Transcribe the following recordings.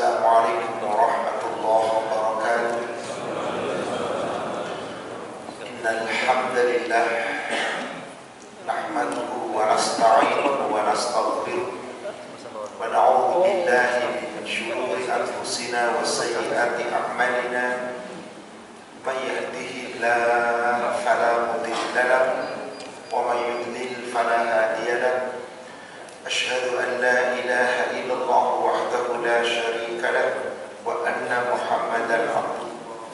Assalamualaikum warahmatullahi wabarakatuh. Innal hamdalillah nahmaduhu wa nasta'inuhu wa nastaghfiruh wa na'udzu billahi min shururi anfusina wa sayyiati a'malina. Man yahdihillahu fala mudilla lahu wa man yudlil fala hadiya lahu. Asyhadu an la ilaha illallah wahdahu la syarika lahu wa anna Muhammadan abduhu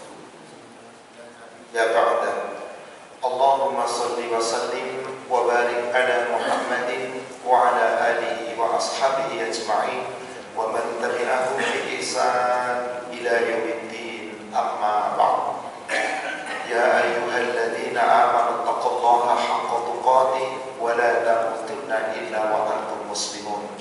ya ba'da. Allahumma salli wa sallim wa barik ala Muhammadin wa ala alihi wa ashabihi ajma'in wa man tabi'ahum bi ihsan ila yaumiddin, amma ba'd. Ya ayyuhalladzina amanu taqullaha haqqa tuqatih wa la tamutunna illa wa antum muslimun.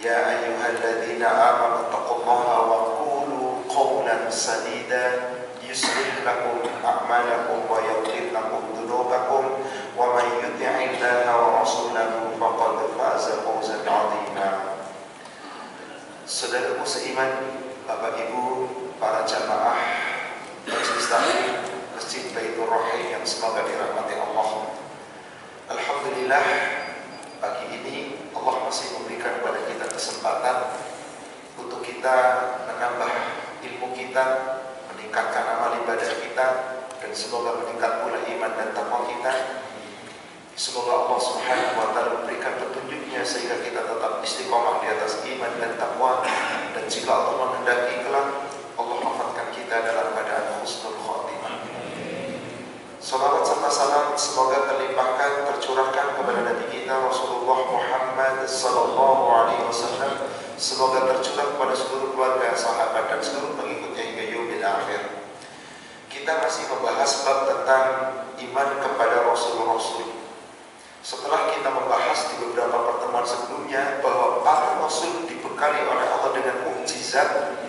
Ya ayyuhalladzina amanu taqullaha wa qulu qawlan sadida yuslih lakum a'malakum wa yaghfir lakum dhunubakum wa man yuti'illaha wa rasulahu faqad faza fawzan 'azima. Saudaraku seiman, Bapak Ibu, para jamaah Majelis Taklim Masjid Baitur Rahim yang semoga dirahmati Allah. Alhamdulillah, pagi ini Allah masih memberikan kepada kita kesempatan untuk kita menambah ilmu kita, meningkatkan amal ibadah kita, dan semoga meningkat pula iman dan takwa kita. Semoga Allah Subhanahu wa taala memberikan petunjuknya sehingga kita tetap istiqomah di atas iman dan takwa, dan jika Allah menghendaki kelak Allah wafatkan kita dalam keadaan husnul khotimah. Salawat serta salam semoga terlimpahkan, tercurahkan kepada Nabi kita Rasulullah Muhammad sallallahu alaihi wasallam. Semoga tercurah kepada seluruh keluarga, sahabat, dan seluruh pengikutnya hingga yaumil akhir. Kita masih membahas bab tentang iman kepada Rasul-Rasul. Setelah kita membahas di beberapa pertemuan sebelumnya bahwa para Rasul dibekali oleh Allah dengan mukjizat,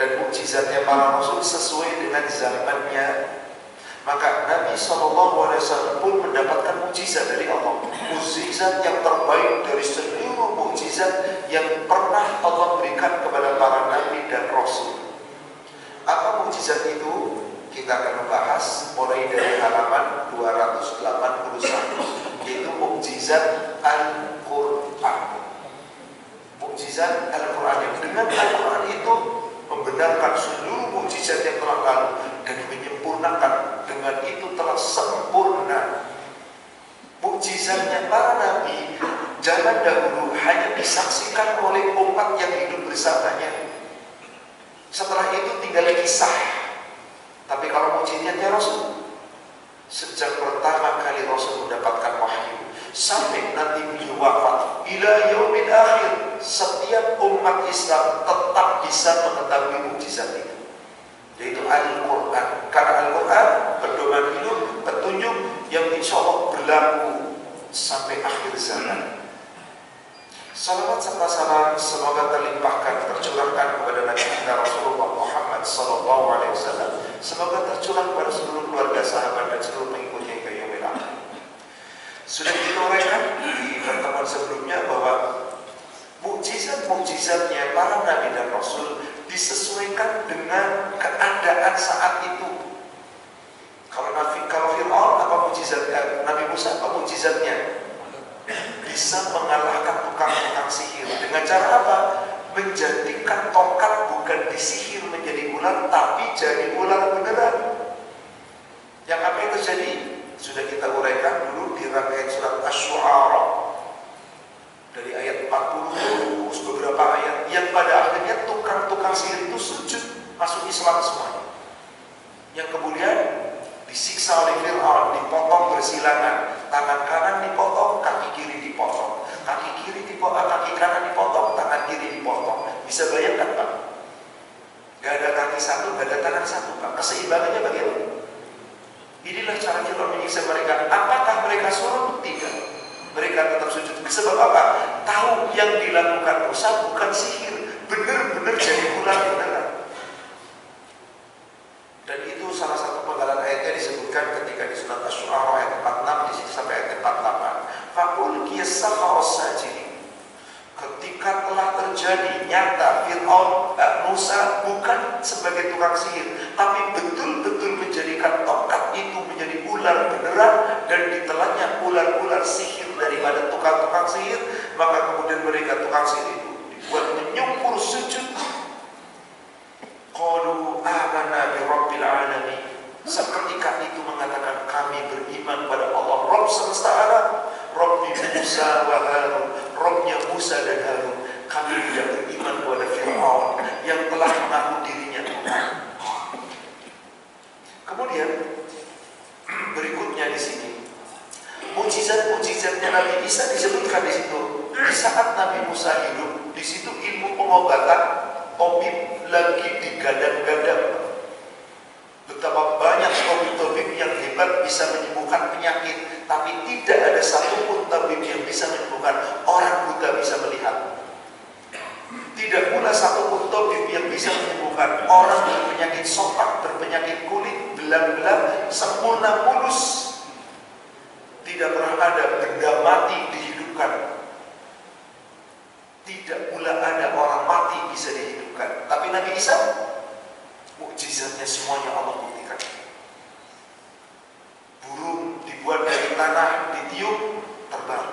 dan mukjizatnya para Rasul sesuai dengan zamannya, maka Nabi SAW pun mendapatkan mukjizat dari Allah, mukjizat yang terbaik dari seluruh mukjizat yang pernah Allah berikan kepada para Nabi dan Rasul. Apa mukjizat itu? Kita akan membahas mulai dari halaman 281, yaitu mukjizat Al-Quran. Mukjizat Al-Quran, yang dengan Al-Quran itu membenarkan seluruh mukjizat yang telah lalu dan menyempurnakan. Dengan itu telah sempurna. Mukjizatnya para nabi zaman dahulu hanya disaksikan oleh umat yang hidup bersamanya. Setelah itu tinggal kisah. Tapi kalau mukjizatnya Rasul, sejak pertama kali Rasul mendapatkan wahyu sampai nanti beliau wafat ila yaumil akhir, setiap umat Islam tetap bisa mengetahui mukjizat itu, yaitu Al-Quran. Karena Al-Quran pedoman hidup, petunjuk yang insya Allah berlaku sampai akhir zaman. Salawat serta salam semoga terlimpahkan, tercurahkan kepada Nabi kita Rasulullah Muhammad SAW. Semoga tercurah kepada seluruh keluarga, sahabat, dan seluruh pengikutnya hingga yaumil akhir. Sudah diuraikan di pertemuan sebelumnya bahwa mukjizat-mukjizatnya para nabi dan rasul disesuaikan dengan keadaan saat itu. Kalau Fir'aun, apa mukjizatnya? Nabi Musa, apa mukjizatnya? Bisa mengalahkan tukang-tukang sihir. Dengan cara apa? Menjadikan tongkat bukan disihir menjadi ular, tapi jadi ular beneran. Yang apa yang terjadi? Sudah kita uraikan dulu di rangkaian surat Asy-Syu'ara, dari ayat 40 terus beberapa ayat, yang pada akhirnya tukang-tukang sihir itu sujud masuk Islam semuanya. Yang kemudian disiksa oleh Fir'aun, dipotong bersilangan, tangan kanan dipotong, kaki kiri dipotong, kaki kiri dipotong, kaki kanan dipotong, tangan kiri dipotong. Bisa bayangkan Pak? Gak ada kaki satu, gak ada tangan satu Pak. Keseimbangannya bagaimana? Inilah cara kita menyiksa mereka. Apakah mereka surut? Tidak. Mereka tetap sujud. Sebab apa? Tahu yang dilakukan Musa bukan sihir, benar-benar jadi ular beneran. Dan itu salah satu penggalan ayatnya disebutkan ketika di surat Asy-Syu'ara ayat 46 di sini sampai ayat 48. Faqul qiyas sajidin. Ketika ketika telah terjadi nyata Fir'aun Musa bukan sebagai tukang sihir, tapi betul-betul menjadikan tongkat itu menjadi ular beneran dan ditelannya ular-ular sihir daripada tukang-tukang sihir, maka kemudian mereka tukang sihir itu dibuat menyungkur sujud. Qalu amanna bi rabbil alamin. Seketika itu mengatakan kami beriman pada Allah Rabb semesta alam, Rabb Musa wa Harun, Rabbnya Musa dan Harun. Kami tidak beriman kepada Fir'aun yang telah mengaku dirinya Tuhan. Kemudian berikutnya di sini mujizat-mujizatnya Nabi Isa disebutkan di situ. Di saat Nabi Musa hidup, di situ ilmu pengobatan tabib lagi digadang-gadang. Betapa banyak tabib-tabib yang hebat bisa menyembuhkan penyakit, tapi tidak ada satupun tabib yang bisa menyembuhkan orang buta bisa melihat. Tidak pula satupun tabib yang bisa menyembuhkan orang berpenyakit sopak, berpenyakit kulit, belang-belang, sempurna mulus. Tidak pernah ada benda mati dihidupkan. Tidak pula ada orang mati bisa dihidupkan. Tapi Nabi Isa, mukjizatnya semuanya Allah buktikan. Burung dibuat dari tanah, ditiup, terbang,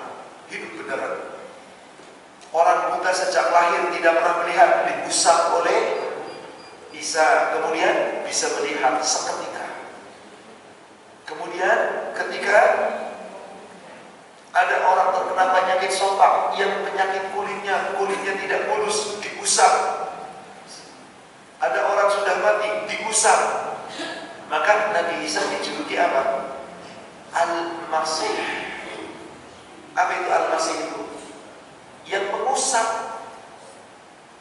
hidup beneran. Orang buta sejak lahir tidak pernah melihat, diusap oleh Isa, kemudian bisa melihat seketika. Kemudian ketika ada orang terkena penyakit sopak yang penyakit kulitnya tidak mulus, diusap. Ada orang sudah mati, diusap. Maka Nabi Isa dijuluki apa? Al-Masih. Apa itu Al-Masih itu? Yang mengusap.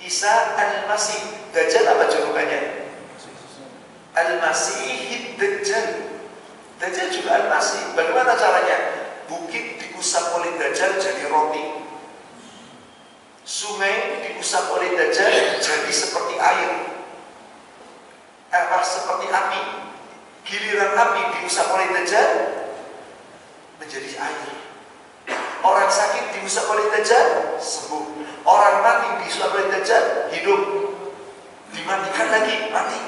Isa Al-Masih. Dajjal apa julukannya? Al-Masih Dajjal. Dajjal juga Al-Masih. Bagaimana caranya? Bukit diusap oleh Dajjal jadi roti. Sungai diusap oleh Dajjal jadi seperti air. Seperti api. Giliran api diusap oleh Dajjal menjadi air. Orang sakit diusap oleh Dajjal sembuh. Orang mati diusap oleh Dajjal hidup. Dimatikan lagi mati.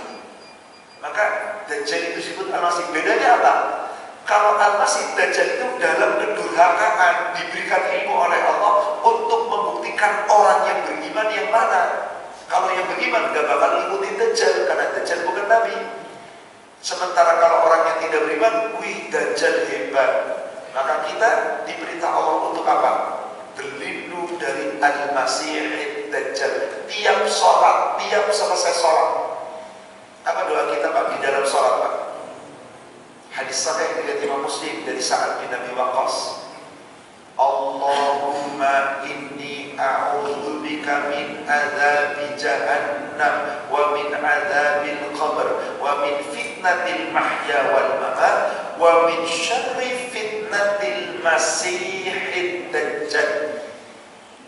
Maka Dajjal itu disebut Al-Masih. Bedanya apa? Kalau Al-Masih, Dajjal itu dalam kedurhakaan diberikan ilmu oleh Allah untuk membuktikan orang yang beriman yang mana. Kalau yang beriman gak bakal ikutin Dajjal, karena Dajjal bukan Nabi. Sementara kalau orang yang tidak beriman, wih Dajjal hebat. Maka kita diberitahu Allah untuk apa? Berlindung dari Al-Masih Dajjal. Tiap sholat, tiap selesai sholat. Apa doa kita Pak di dalam sholat Pak? Hadis sahih dari Imam Muslim dari Sa'ad bin Abi Waqqas. Allahumma inni a'udzubika min adzabi jahannam wa min adzabil qabr wa min fitnatil mahya wal mamat wa min syarri fitnatil masiihid dajjal.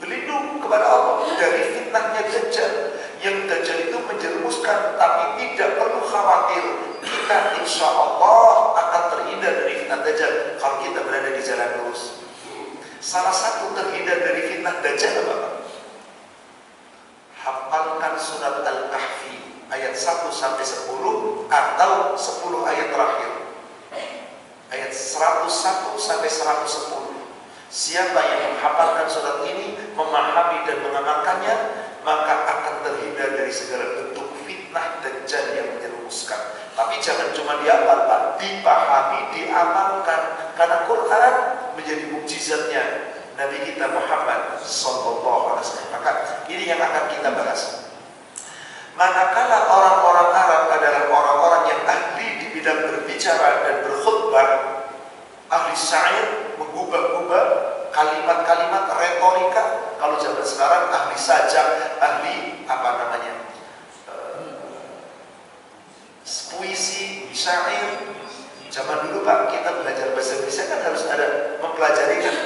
Berlindung kepada Allah dari fitnahnya Dajjal. Yang Dajjal itu menjerumuskan, tapi tidak perlu khawatir. Kita insya Allah akan terhindar dari fitnah Dajjal kalau kita berada di jalan lurus. Salah satu terhindar dari fitnah Dajjal apa? Hafalkan surat Al-Kahfi ayat 1 sampai 10 atau 10 ayat terakhir. Ayat 101 sampai 110. Siapa yang menghafalkan surat ini, memahami dan mengamalkannya, maka akan terhindar dari segala bentuk fitnah Dajjal yang menjerumuskan. Tapi jangan cuma dihafal Pak, dipahami, diamalkan. Karena Quran menjadi mukjizatnya Nabi kita Muhammad sallallahu alaihi wasallam. Maka ini yang akan kita bahas. Manakala orang-orang Arab adalah orang-orang yang ahli di bidang berbicara dan berkhutbah, ahli syair, mengubah-ubah kalimat-kalimat retorika. Kalau zaman sekarang ahli sajak, ahli apa namanya, puisi, syair. Zaman dulu Pak, kita belajar bahasa Indonesia kan harus ada mempelajari kan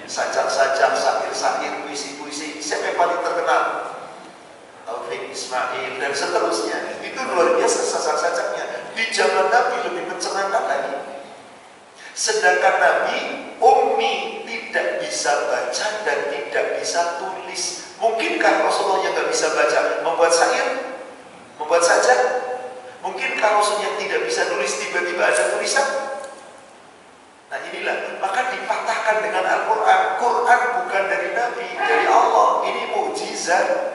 sajak-sajak, syair-syair, puisi-puisi. Siapa yang paling terkenal? Taufik Ismail dan seterusnya. Itu luar biasa sajak-sajaknya. Di zaman Nabi lebih mencengangkan lagi. Sedangkan Nabi ummi, tidak bisa baca dan tidak bisa tulis. Mungkinkah Rasulullah yang nggak bisa baca membuat syair, membuat sajak? Mungkinkah Rasul yang tidak bisa nulis tiba-tiba ada tulisan? Nah inilah, maka dipatahkan dengan Al-Quran. Quran bukan dari Nabi, dari Allah. Ini mukjizat.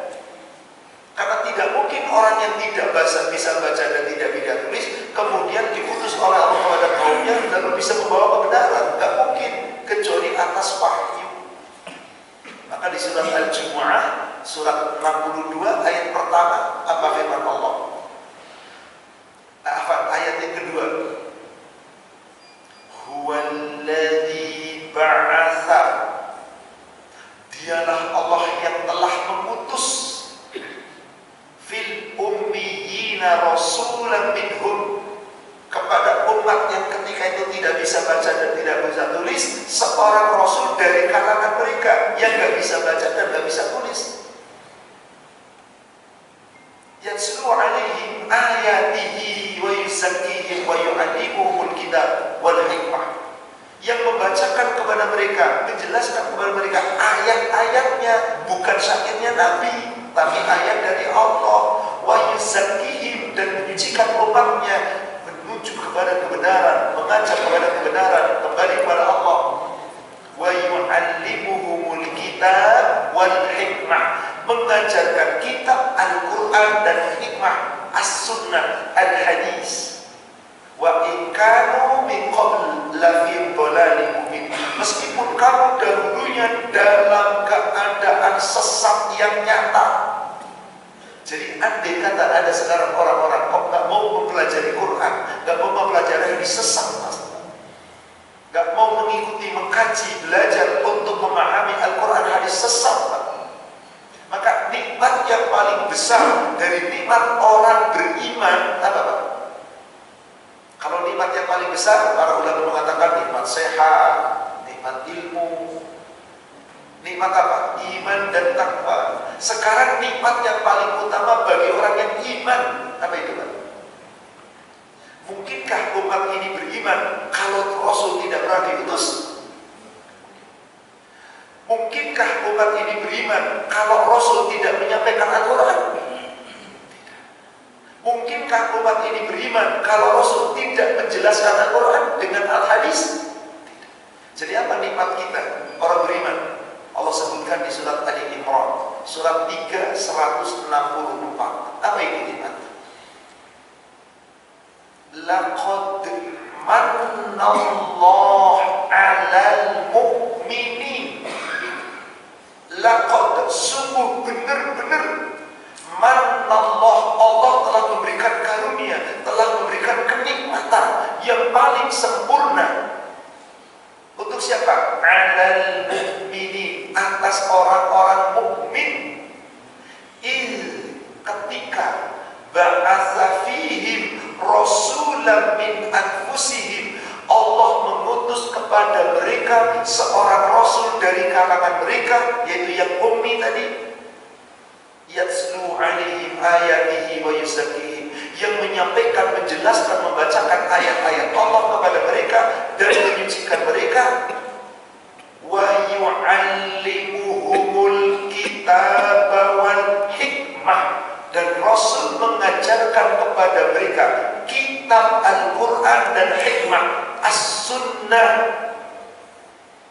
Karena tidak mungkin orang yang tidak bisa baca dan tidak bisa tulis kemudian diutus oleh Allah kepada kaumnya lalu bisa membawa kebenaran. Tidak mungkin, kecuali atas wahyu. Maka di surat Al-Jumu'ah, surat 62 ayat pertama, apa firman Allah? Ayat yang kedua, Huwallazi ba'atha, dialah Allah yang telah mengutus fil ummiyina rasulan minhum, kepada umat yang ketika itu tidak bisa baca dan tidak bisa tulis, seorang rasul dari kalangan mereka yang gak bisa baca dan gak bisa tulis. Yatslu alaihim ayatihi wa yuzakkihim wa yu'allimuhumul kitab wal hikmah, yang membacakan kepada mereka, menjelaskan kepada mereka ayat-ayatnya, bukan syairnya Nabi, tapi ayat dari Allah. Wa yuzakkihim, dan menyucikan umatnya menuju kepada kebenaran, mengajak kepada kebenaran, kembali kepada Allah. Wa yu'allimuhumul kitab wal hikmah, mengajarkan kitab Al-Quran dan hikmah, as-sunnah, al-hadis. Wa in kanu min qabl la fi dhalalin mubin, meskipun kamu dahulunya dalam keadaan sesat yang nyata. Jadi andai kata ada sekarang orang-orang kok nggak mau mempelajari Quran, nggak mau mempelajari hadis, sesat mas, nggak mau mengikuti, mengkaji, belajar untuk memahami Al-Quran, hadis, sesat mas. Maka nikmat yang paling besar dari nikmat orang beriman apa Pak? Kalau nikmat yang paling besar, para ulama mengatakan nikmat sehat, nikmat ilmu, nikmat apa? Iman dan takwa. Sekarang nikmat yang paling utama bagi orang yang iman, apa itu Pak? Mungkinkah umat ini beriman kalau Rasul tidak pernah diutus? Mungkinkah umat ini beriman kalau Rasul tidak menyampaikan Al-Quran? Mungkinkah umat ini beriman kalau Rasul tidak menjelaskan Al-Quran dengan Al-Hadis? Jadi apa nikmat kita, orang beriman? Allah sebutkan di surat Ali Imran, surat 3, 164. Apa itu nikmat? Laqad mannallahu 'alal mu'minin. Laqad, sungguh benar-benar, mannallah, Allah telah memberikan karunia, telah memberikan kenikmatan yang paling sempurna. Untuk siapa? 'Alal mu'minin, atas orang-orang mukmin. Ketika ba'atsa fihim rasulan min anfusihim, Allah mengutus kepada mereka seorang rasul dari kalangan mereka, yaitu yang ummi tadi. Yatslu alaihim ayatihi wa yuzakkihim, yang menyampaikan, menjelaskan, membacakan ayat-ayat Allah kepada mereka dan menyucikan mereka. Wa yu'allimuhumul kitab wal hikmah, dan Rasul mengajarkan kepada mereka kitab Al-Quran dan hikmah, as-sunnah.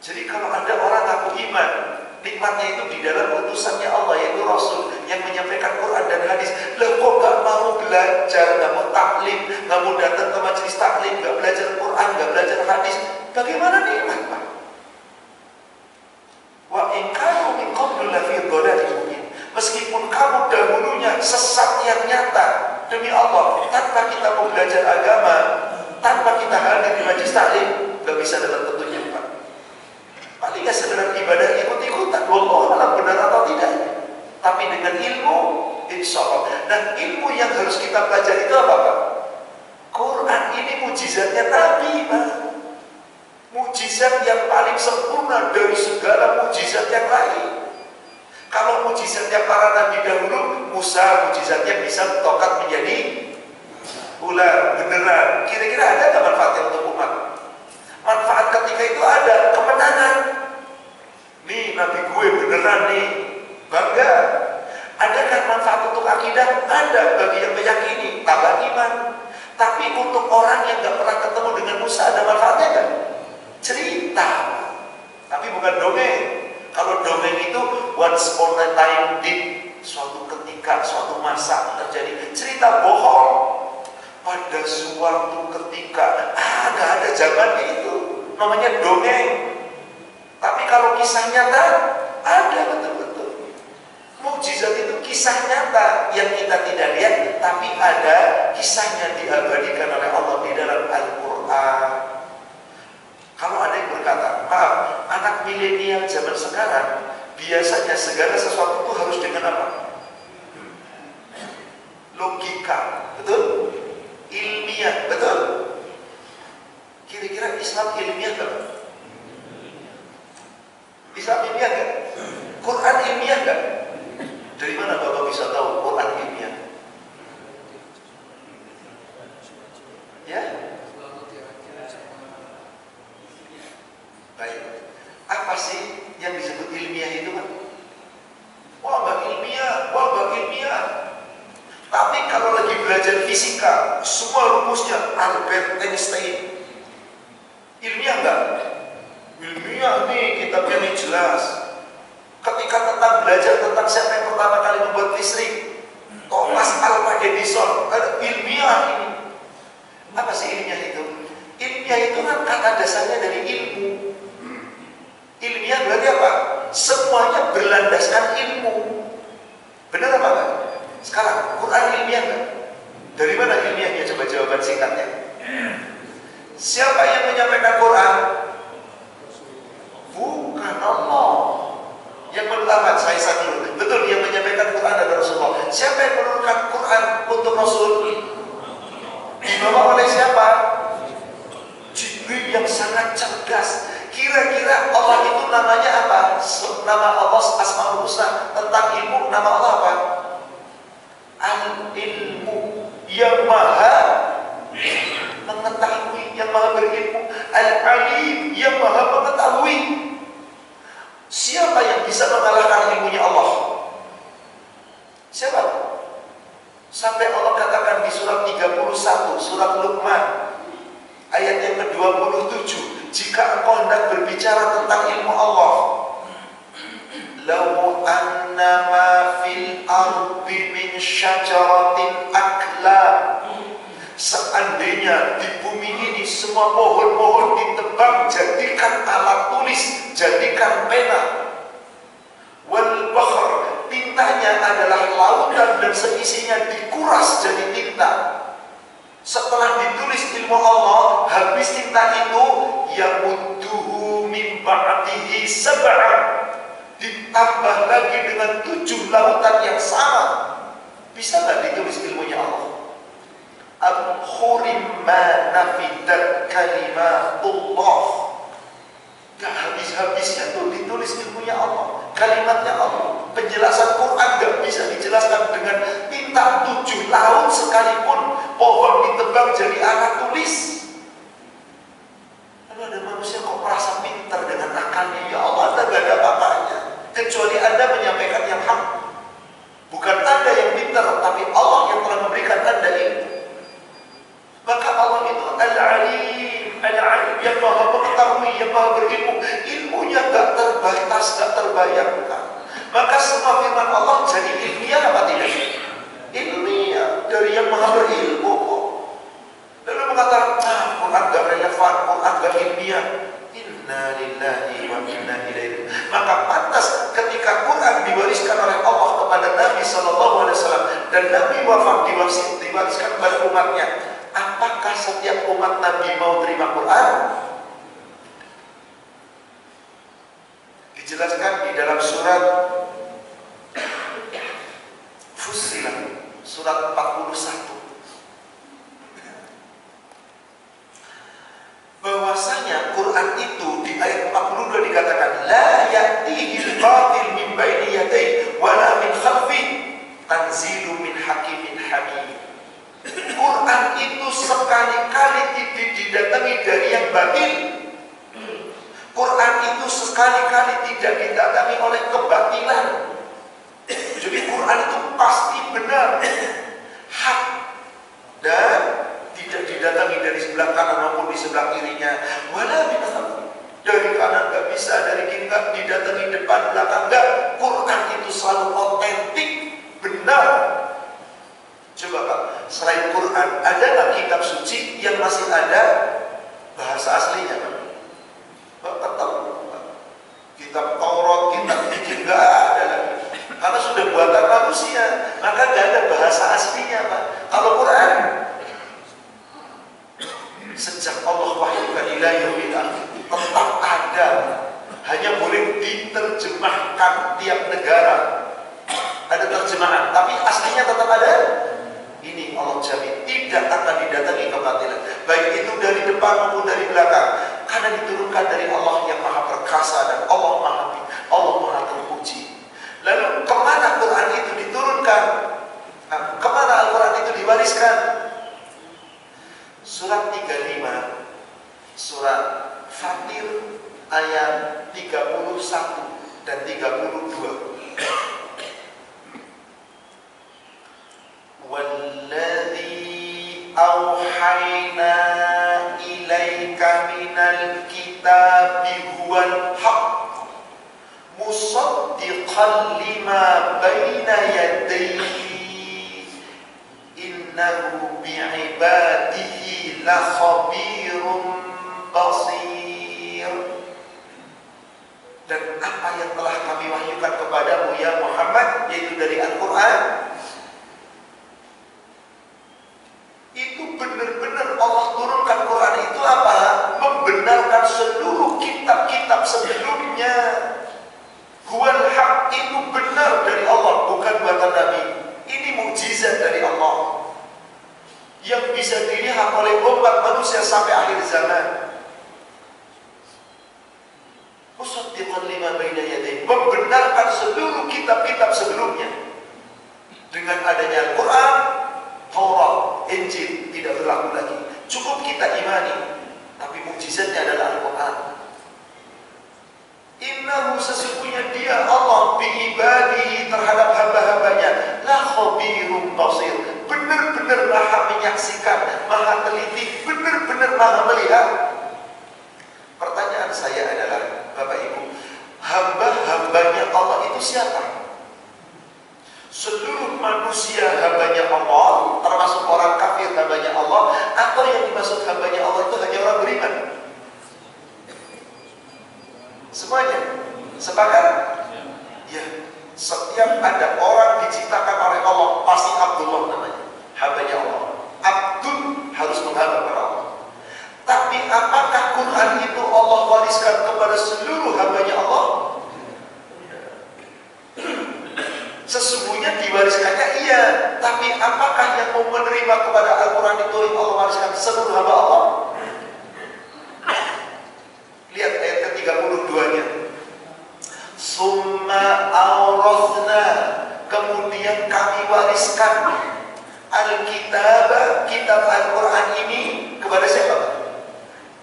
Jadi kalau ada orang ngaku iman, nikmatnya itu di dalam utusannya Allah, yaitu Rasul yang menyampaikan Quran dan hadis. Lah kok gak mau belajar, gak mau taklim, gak mau datang ke majelis taklim, gak belajar Quran, gak belajar hadis, bagaimana nikmat Pak? Wa in kanu min qablu la fi dhalalin mubin, meskipun kamu dahulunya sesat yang nyata, demi Allah, tanpa kita mau belajar agama, tanpa kita hadir di majelis taklim, gak bisa dapat petunjuk Pak. Paling gak sekedar ibadah ikut-ikutan, wallahu a'lam benar atau tidak. Tapi dengan ilmu, insya Allah. Dan ilmu yang harus kita pelajari itu apa Pak? Quran ini mujizatnya Nabi Pak. Mujizat yang paling sempurna dari segala mujizat yang lain. Kalau mujizatnya para nabi dahulu, Musa mujizatnya bisa tokat menjadi ular beneran. Kira-kira ada nggak manfaatnya untuk umat? Manfaat ketika itu ada, kemenangan. Nih nabi gue beneran nih, Bangga. Adakah manfaat untuk akidah? Ada bagi yang meyakini, tambah iman. Tapi untuk orang yang gak pernah ketemu dengan Musa ada manfaatnya kan? Cerita. Tapi bukan dongeng. Kalau dongeng itu once upon a time did, suatu ketika, suatu masa terjadi. Cerita bohong. Pada suatu ketika gak ada zamannya itu. Namanya dongeng. Tapi kalau kisah nyata ada betul-betul. Mukjizat itu kisah nyata yang kita tidak lihat, tapi ada kisahnya diabadikan oleh Allah di dalam Al-Quran. Kalau ada yang berkata, maaf, anak milenial zaman sekarang biasanya segala sesuatu itu harus dengan apa? Logika, betul? Ilmiah, betul? Kira-kira Islam ilmiah gak? Islam ilmiah gak? Quran ilmiah gak? Dari mana Bapak bisa tahu Quran ilmiah? Ya? Baik. Apa sih yang disebut ilmiah itu kan? Wah gak ilmiah, wah gak ilmiah. Tapi kalau lagi belajar fisika, semua rumusnya Albert Einstein. Ilmiah enggak? Ilmiah nih, kitabnya nih jelas. Ketika tentang belajar tentang siapa yang pertama kali membuat listrik, Thomas Alva Edison, ada ilmiah ini. Apa sih ilmiah itu? Ilmiah itu kan kata dasarnya dari ilmu. Ilmiah berarti apa? Semuanya berlandaskan ilmu. Benar apa enggak? Sekarang, Quran ilmiah enggak? Dari mana ilmiahnya? Coba jawaban singkatnya. Siapa yang menyampaikan Quran? Bukan Allah. Yang menurut saya dulu. Betul, yang menyampaikan Quran adalah Rasulullah. Siapa yang menurunkan Quran untuk Rasul? Dibawa oleh siapa? Jibril yang sangat cerdas. Kira-kira Allah itu namanya apa? Nama Allah Asmaul Husna. Tentang ilmu, nama Allah apa? Al-ilmu, yang maha mengetahui, yang maha berilmu. Al-alim, yang maha mengetahui. Siapa yang bisa mengalahkan ilmunya Allah? Siapa? Sampai Allah katakan di surat 31, surat Luqman, ayat yang ke-27, jika engkau hendak berbicara tentang ilmu Allah, law annama fil ardi min syajaratin aklam, seandainya di bumi ini semua pohon-pohon ditebang jadikan alat tulis, jadikan pena, wal bahr, tintanya adalah lautan dan seisinya dikuras jadi tinta. Setelah ditulis ilmu Allah, habis tinta itu, yamudduhu min ba'dihi sab'an, ditambah lagi dengan 7 lautan yang sama. Bisa nggak ditulis ilmunya Allah? Al-Khurim ma nafidat kalimatullah. Gak habis-habisnya tuh ditulis ilmunya Allah, kalimatnya Allah. Penjelasan Quran gak bisa dijelaskan dengan tinta 7 laut sekalipun pohon ditebang jadi alat tulis. Lalu ada manusia kok merasa pintar dengan akalnya. Ya Allah, Anda gak ada apa-apanya kecuali Anda menyampaikan yang hak. Bukan Anda yang pintar, tapi Allah yang telah memberikan Anda ilmu. Maka Allah itu Al-Alim, Al-Alim, yang maha mengetahui, yang maha berilmu. Ilmunya gak terbatas, gak terbayangkan. Maka semua firman Allah jadi ilmiah apa tidak? Ilmiah, dari yang maha berilmu kok. Lalu mengatakan, Quran gak relevan, Quran gak ilmiah. Inna lillahi wa inna ilaihi. Maka pantas ketika Quran diwariskan oleh Allah kepada Nabi SAW dan Nabi wafat diwariskan kepada umatnya, apakah setiap umat Nabi mau terima Quran? Dijelaskan di dalam surat Fussilat, surat 41, bahwasanya Quran itu di ayat 42 dikatakan la ya'tihi al-batil min baini yadayhi wala min khalfihi tanzilu min hakimin hamid. Quran itu sekali-kali tidak didatangi dari yang batil. Quran itu sekali-kali tidak didatangi oleh kebatilan. pasti benar, hak, dan tidak didatangi dari sebelah kanan maupun di sebelah kirinya. Wala binafsi, dari kanan nggak bisa, dari kiri nggak didatangi, depan belakang nggak. Quran itu selalu otentik, benar. Coba Pak, selain Quran ada nggak kitab suci yang masih ada bahasa aslinya Pak? Bapak tahu Pak? Kitab Taurat, kitab Injil nggak ada lagi, karena sudah buatan manusia, maka nggak ada bahasa aslinya Pak. Kalau Quran sejak Allah wahyukan ila yaumil akhir tetap ada, hanya boleh diterjemahkan tiap negara, ada terjemahan, tapi aslinya tetap ada. Ini Allah jamin tidak akan didatangi kebatilan, baik itu dari depan maupun dari belakang, karena diturunkan dari Allah yang maha perkasa dan Allah maha terpuji. Lalu kemana Quran itu diturunkan? Kemana Al-Quran itu diwariskan? Surat 35, surat Fatir ayat 31 dan 32. Walladzi auhayna ilaika minal kitabi huwal haqq musaddiqan lima baina yadayhi innahu bi'ibadihi la khabirun basir. Dan apa yang telah kami wahyukan kepadamu ya Muhammad, yaitu dari Al-Quran, itu benar-benar Allah turunkan. Quran itu apa? Membenarkan seluruh kitab-kitab sebelumnya. Huwal haq, itu benar dari Allah, bukan buatan Nabi. Ini mukjizat dari Allah yang bisa dilihat oleh umat manusia sampai akhir zaman. Musaddiqan lima baina yadayhi, membenarkan seluruh kitab-kitab sebelumnya. Dengan adanya Al-Quran, Taurat, Injil tidak berlaku lagi. Cukup kita imani, tapi mukjizatnya adalah Al-Quran. Innahu, sesungguhnya dia Allah, bi'ibadihi, terhadap hamba-hambanya, la khabirun basir, benar-benar maha menyaksikan, maha teliti, benar-benar maha melihat. Pertanyaan saya adalah, Bapak Ibu, hamba-hambanya Allah itu siapa? Seluruh manusia hambanya Allah, termasuk orang kafir hambanya Allah, atau yang dimaksud hambanya Allah itu hanya orang beriman? Semuanya sepakat? Ya, setiap ada orang diciptakan oleh Allah pasti Abdullah namanya, hambanya Allah. Abdul harus menghamba kepada Allah. Tapi apakah Quran itu Allah wariskan kepada seluruh hambanya Allah? Sesungguhnya diwariskannya iya, tapi apakah yang mau menerima kepada Al-Quran itu Allah wariskan seluruh hamba Allah? Lihat ayat ke-32-nya. Summa awrathna, kemudian kami wariskan Al-Kitab, kitab Al-Quran ini kepada siapa?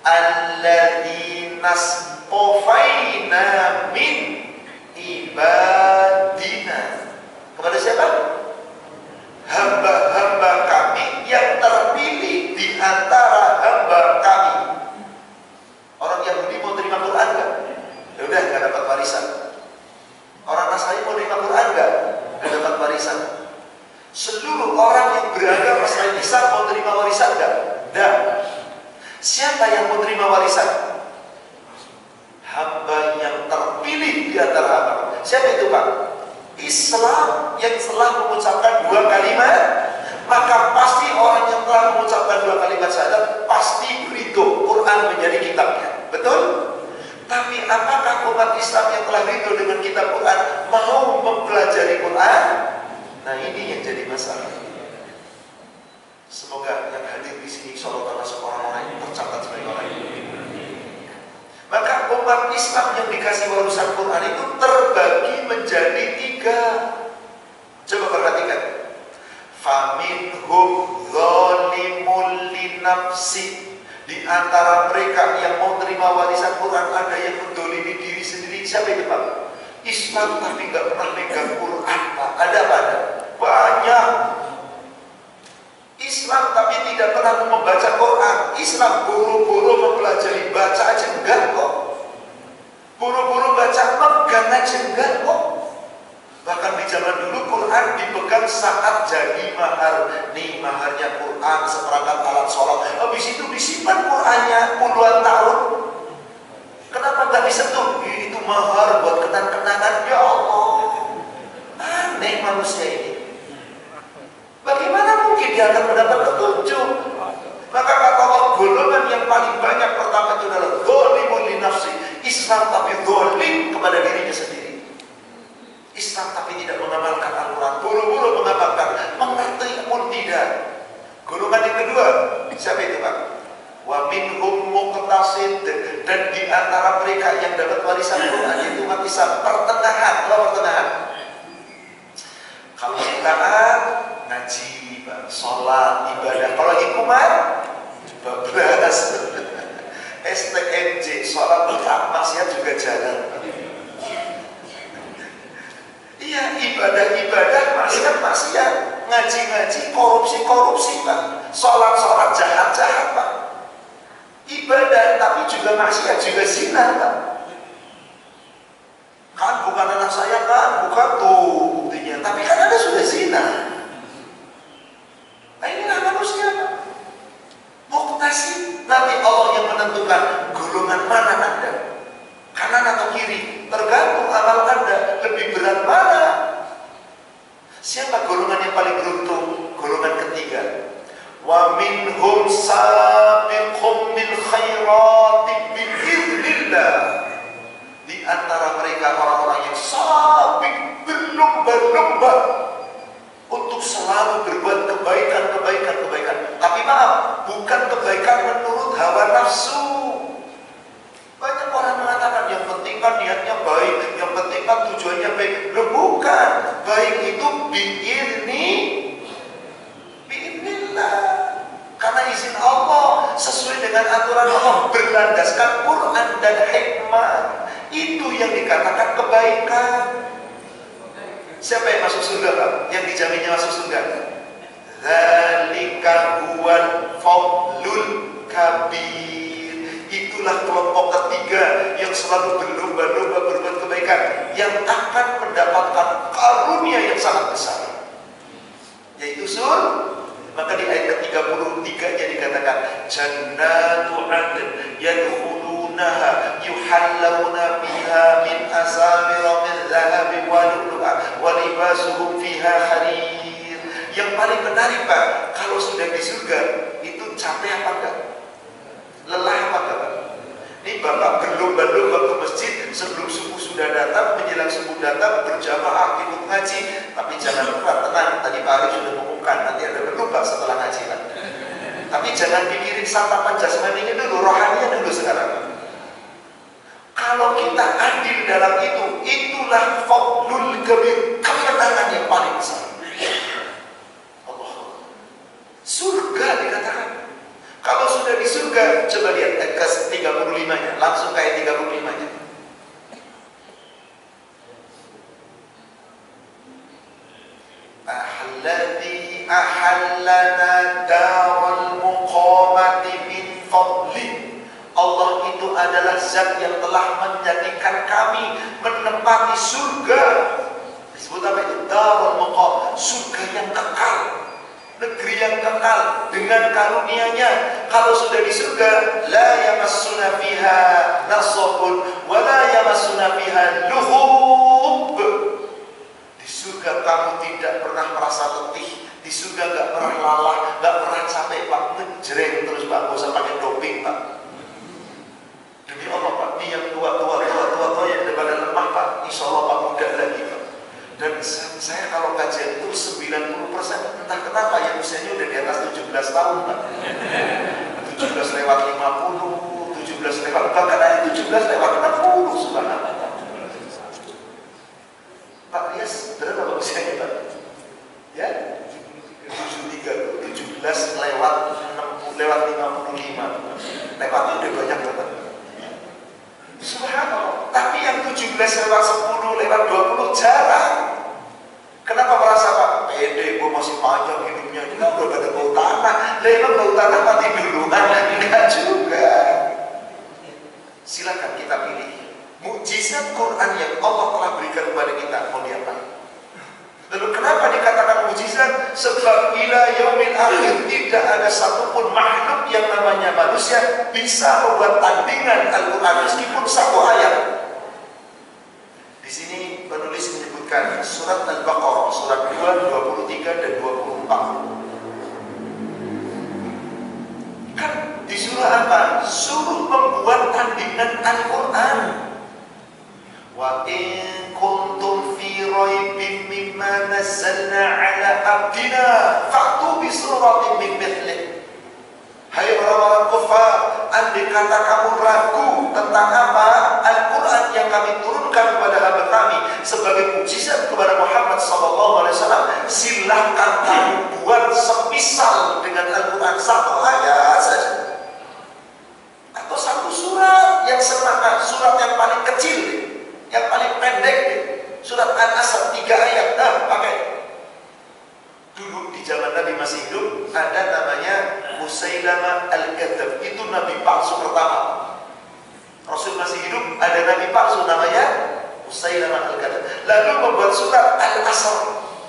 Alladzina stofaina min ibadina. Kepada siapa? Hamba-hamba kami yang terpilih di antara hamba kami. Orang Yahudi mau terima Quran nggak? Ya udah, nggak dapat warisan. Orang Nasrani mau terima Quran nggak? Nggak dapat warisan. Seluruh orang yang beragama selain Islam mau terima warisan nggak? Dan siapa yang mau terima warisan? Hamba yang terpilih di antara hamba. Siapa itu Pak? Islam yang telah mengucapkan dua kalimat, maka pasti orang yang telah mengucapkan dua kalimat syahadat pasti ridho Quran menjadi kitabnya. Betul? Tapi apakah umat Islam yang telah ridho dengan kitab Quran mau mempelajari Quran? Nah, ini yang jadi masalah. Semoga yang hadir di sini insya Allah termasuk orang-orang yang tercatat sebagai orang yang beriman. Maka umat Islam yang dikasih warisan Quran itu terbagi menjadi tiga. Coba perhatikan. Faminhum zalimun linafsi. Di antara mereka yang mau terima warisan Quran ada yang mendolimi diri sendiri. Siapa itu Pak? Islam tapi nggak pernah megang Quran Pak. Ada apa ada? zaman dulu Quran dipegang saat jadi mahar. Nih maharnya Quran, seperangkat alat sholat. Habis itu disimpan Qurannya puluhan tahun. Kenapa nggak disentuh? Itu mahar buat kenang-kenangan. Ya Allah, aneh manusia ini. Bagaimana mungkin dia akan mendapat petunjuk? Maka kata Allah, golongan yang paling banyak pertama itu adalah zalimun li nafsi. Islam tapi zalim kepada dirinya sendiri. Islam tapi tidak mengamalkan Al-Quran, buru-buru mengamalkan, mengerti pun tidak. Golongan yang kedua, siapa itu Pak? Wa minhum muqtasid, dan di antara mereka yang dapat warisan Quran itu umat Islam pertengahan, pertengahan. Kalau kita ngaji, sholat, ibadah. Kalau lagi kumat, bablas. STMJ, sholat berkah, maksiat juga jalan. Iya, ibadah, maksiat, ngaji, korupsi, Pak. Sholat, jahat, Pak. Ibadah, tapi juga maksiat, juga zina, Pak. Kan bukan anak saya, kan? Bukan tuh buktinya. Tapi kan Anda sudah zina. Nah inilah manusia, Pak. Muqtasid, nanti Allah yang menentukan golongan mana Anda, kanan atau kiri, tergantung amal Anda. Lebih berat mana? Siapa golongan yang paling beruntung? Golongan ketiga. Wa minhum sabiqum bil khairati bi'iznillah. Di antara mereka orang-orang yang sabiq, berlomba-lomba untuk selalu berbuat kebaikan. Tapi maaf, bukan kebaikan menurut hawa nafsu. Banyak orang mengatakan yang penting kan niatnya baik, yang penting kan tujuannya baik. Loh bukan, baik itu biiznillah. Karena izin Allah, sesuai dengan aturan Allah, berlandaskan Quran dan hikmah. Itu yang dikatakan kebaikan. Siapa yang masuk surga, Pak? Yang dijaminnya masuk surga? Dzalika huwal fadlul kabir. Itulah kelompok ketiga yang selalu berlomba-lomba berbuat kebaikan, yang akan mendapatkan karunia yang sangat besar, yaitu surga. Maka di ayat ke-33-nya dikatakan jannatu 'adn yadkhulunaha yuhallawna biha min asawira min dhahabin wa lu'lu'a wa libasuhum fiha harir. Yang paling menarik, Pak, kalau sudah di surga itu capek apa enggak? Lelah apa enggak, Pak? Ini Bapak berlomba-lomba ke masjid sebelum subuh sudah datang, menjelang subuh datang, berjamaah ikut ngaji. Tapi jangan lupa, tenang, tadi Pak Arif sudah mengumumkan nanti ada berlomba setelah ngaji, Pak. Tapi jangan pikirin santapan jasmaninya dulu, rohaninya dulu sekarang. Kalau kita adil dalam itu, itulah fadlul kabir, kemenangan yang paling besar. Allah. Surga dikatakan. Kalau sudah di surga, coba lihat ayat ke-35-nya, langsung ke ayat 35-nya. Alladzi ahallana daral muqamati min fadli. Allah itu adalah zat yang telah menjadikan kami menempati surga. Disebut apa itu? Darul muqam, surga yang kekal, negeri yang kekal dengan karunia-Nya. Kalau sudah di surga, la yamassuna fiha nasabun wa la yamassuna fiha lughub. Di surga kamu tidak pernah merasa letih. Di surga gak pernah lelah, gak pernah capek, Pak. Ngejreng terus, Pak. Gak usah pakai doping, Pak. Demi Allah, Pak. Ini yang tua yang daripada lemah, Pak. Insya Allah, Pak, muda lagi, Pak. Dan saya kalau kajian itu 90% entah kenapa yang usianya udah di atas 17 tahun, Pak. 17 lewat 50, 17 lewat, bahkan ada 17 lewat 60, subhanallah. Pak Rias, berapa Pak usianya, Pak? Ya? 73, 17 lewat 60, lewat 55. Lewatnya udah banyak, Pak. Subhanallah. Tapi yang 17 lewat 10, lewat 20 jarang. Kenapa merasa, Pak? Pede, gue masih panjang hidupnya. Kita udah pada bau tanah. Emang bau tanah mati duluan? Enggak juga. Silakan kita pilih. Mukjizat Quran yang Allah telah berikan kepada kita, mau diapain? mukjizat, sebab ila yaumil akhir tidak ada satupun makhluk yang namanya manusia bisa membuat tandingan Al-Quran meskipun satu ayat. Di sini penulis menyebutkan surat Al-Baqarah surat 2, 23 dan 24. Kan disuruh apa? Suruh membuat tandingan Al-Quran. Wa in kuntum fi raibin mimma nazzalna ala abdina fa'tu bi suratin min mithlih. Hai orang-orang kafir, andai kata kamu ragu tentang apa Al-Quran yang kami turunkan kepada hamba kami sebagai mukjizat kepada Muhammad SAW, silahkan kamu buat semisal dengan Al-Quran, satu ayat saja atau satu surat yang senang, surat yang paling kecil, yang paling pendek, surat An-Asr 3 ayat, pakai. Dulu di zaman Nabi masih hidup ada namanya Musailamah Al-Kadzab, itu nabi palsu pertama. Rasul masih hidup ada nabi palsu namanya Musailamah Al-Kadzab. Lalu membuat surat Al-Asr.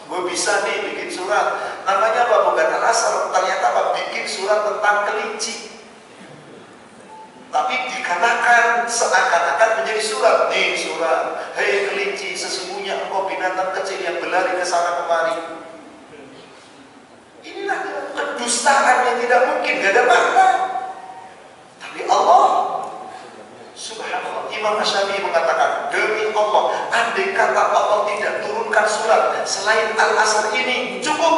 Gue bisa nih bikin surat, namanya apa? Bukan Al-Asr, ternyata apa? Bikin surat tentang kelinci. Tapi dikatakan seakan-akan menjadi surat. Nih surat, hei kelinci, sesungguhnya engkau binatang kecil yang berlari ke sana kemari. Inilah kedustaan yang tidak mungkin, gak ada makna. Tapi Allah subhanallah, Imam Asy-Syafi'i mengatakan, demi Allah, andai kata Allah tidak turunkan surat selain Al-Asr ini, cukup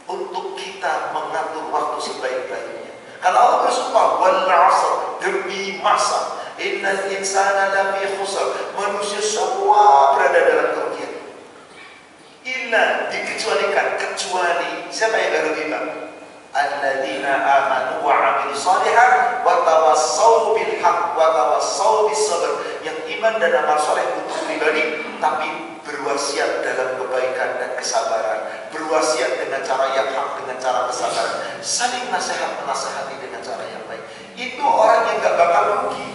untuk kita mengatur waktu sebaik-baiknya. Karena Allah bersumpah, wal 'asr, demi masa, innal insana lafi khusr, manusia semua berada dalam kerugian. Illa, dikecualikan, kecuali siapa yang gak rugi, Pak? Alladzina amanu wa 'amilus shalihat wa tawassaw bil haqq wa tawassaw bis sabr, yang iman dan amal saleh untuk pribadi tapi berwasiat dalam kebaikan dan kesabaran, berwasiat dengan cara yang hak, dengan cara kesabaran, saling nasihat menasihati dengan cara yang baik. Itu orang yang gak bakal rugi.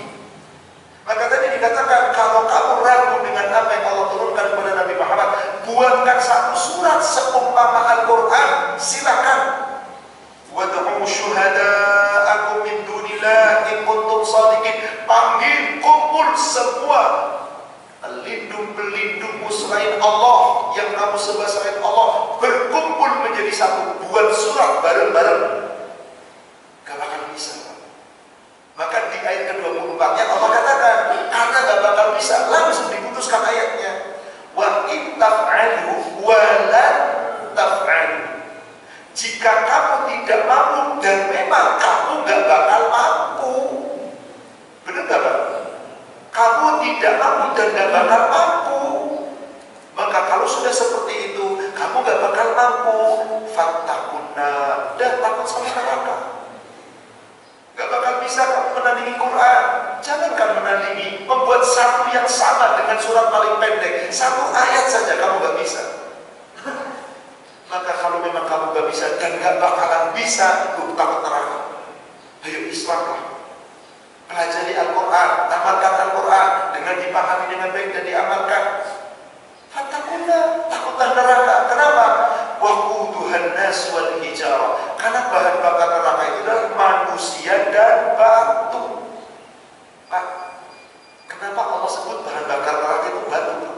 Maka tadi dikatakan, kalau kamu ragu dengan apa yang Allah turunkan kepada Nabi Muhammad, buatkan satu surat seumpama Al-Quran, silakan. Wad'u syuhada'akum min dunillah in kuntum shadiqin. Panggil, kumpul semua pelindung-pelindungmu selain Allah, yang kamu sembah selain Allah, berkumpul menjadi satu, buat surat bareng-bareng. Gak bakal bisa. Maka di ayat ke-24-nya Allah katakan, karena gak bakal bisa, langsung diputuskan ayatnya. Wa in taf'alu wa lan taf'alu. Jika kamu tidak mampu, dan memang kamu gak bakal mampu. Benar gak, Pak? Kamu tidak mampu dan gak bakal mampu. Maka kalau sudah seperti itu, kamu gak bakal mampu, fattakunna, dan takut sama neraka. Gak bakal bisa kamu menandingi Quran. Jangankan menandingi, membuat satu yang sama dengan surat paling pendek, satu ayat saja kamu gak bisa. Maka kalau memang kamu gak bisa dan gak bakalan bisa, takut neraka. Ayo Islamlah, pelajari Al-Quran, amalkan Al-Quran dengan dipahami dengan baik dan diamalkan. Fattakunna, takutlah neraka. Kenapa? Waquduhan nas wal hijarah. Karena bahan bakar neraka itu adalah manusia dan batu. Pak, kenapa Allah sebut bahan bakar neraka itu batu, Pak?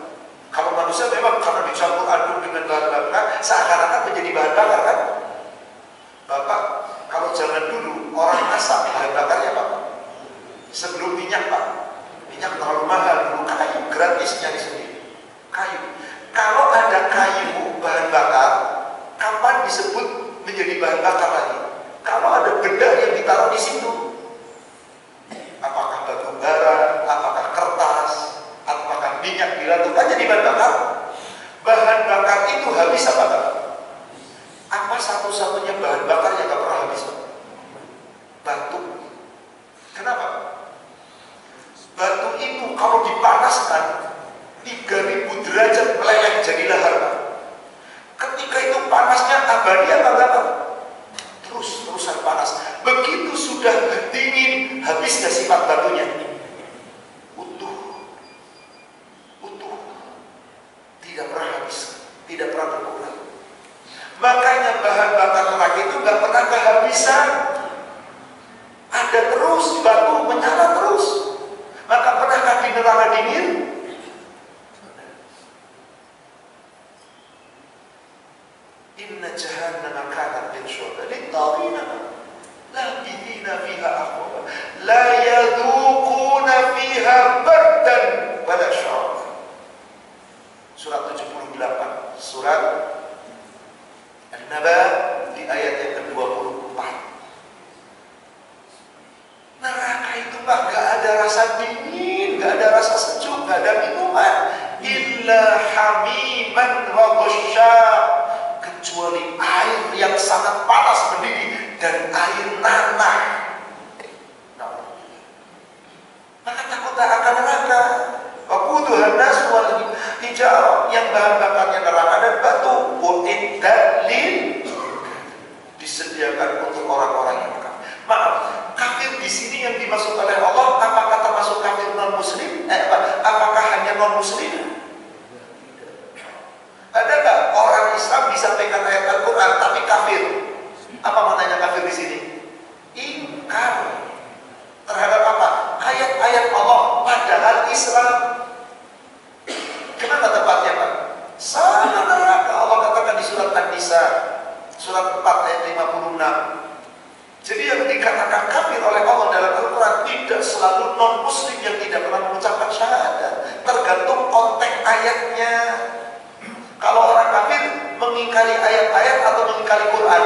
Kalau manusia memang karena dicampur aduk dengan bahan bakar, seakan-akan menjadi bahan bakar, kan? Bapak, kalau zaman dulu orang masak bahan bakarnya, Pak, sebelum minyak, Pak, minyak terlalu mahal, dulu kayu gratis nyari sendiri, kayu. Kalau ada kayu bahan bakar, kapan disebut menjadi bahan bakar lagi? Kalau ada benda yang ditaruh di situ, apakah batu bara, apakah kertas, apakah minyak dilakukan jadi bahan bakar? Bahan bakar itu habis apa, Pak? Apa satu-satunya bahan bakar yang gak pernah habis, Pak? Batu. Kenapa? Batu itu kalau dipanaskan 3000 derajat meleleh jadi lahar, Pak. Ketika itu panasnya abadi apa enggak, Pak? Terus-terusan panas. Begitu sudah dingin, habis gak sifat batunya? Utuh. Tidak pernah habis, tidak pernah berkurang. Makanya bahan bakar neraka itu nggak pernah kehabisan. Ada terus, batu menyala terus. Maka pernahkah di neraka dingin? Inna jahannama kanat mirsada lit-taghina labithina fiha ahqaba la yadhuquna fiha bardan wala syarab. Surat 78, surat An-Naba di ayat yang ke-24. Neraka itu Pak gak ada rasa dingin, gak ada rasa sejuk, gak ada minuman, illa hamiman wa ghasyaq, kecuali air yang sangat panas mendidih dan air nanah. Maka takutlah akan neraka. Waquduhan nas wal hijarah, yang bahan bakarnya neraka dan batu. Uiddat lil, disediakan untuk orang-orang yang kafir. Maaf, kafir di sini yang dimaksud oleh Allah apakah termasuk kafir non muslim? Apakah hanya non muslim? Ada nggak orang Islam disampaikan ayat Al-Quran tapi kafir? Apa maknanya kafir di sini? Ingkar terhadap apa? Ayat-ayat Allah padahal Islam. Kenapa tepatnya Pak? Sama neraka. Allah katakan di surat An-Nisa surat 4 ayat 56. Jadi yang dikatakan kafir oleh Allah dalam Al-Quran tidak selalu non muslim yang tidak pernah mengucapkan syahadat, tergantung konteks ayatnya. Kalau orang kafir mengingkari ayat-ayat atau mengingkari Quran,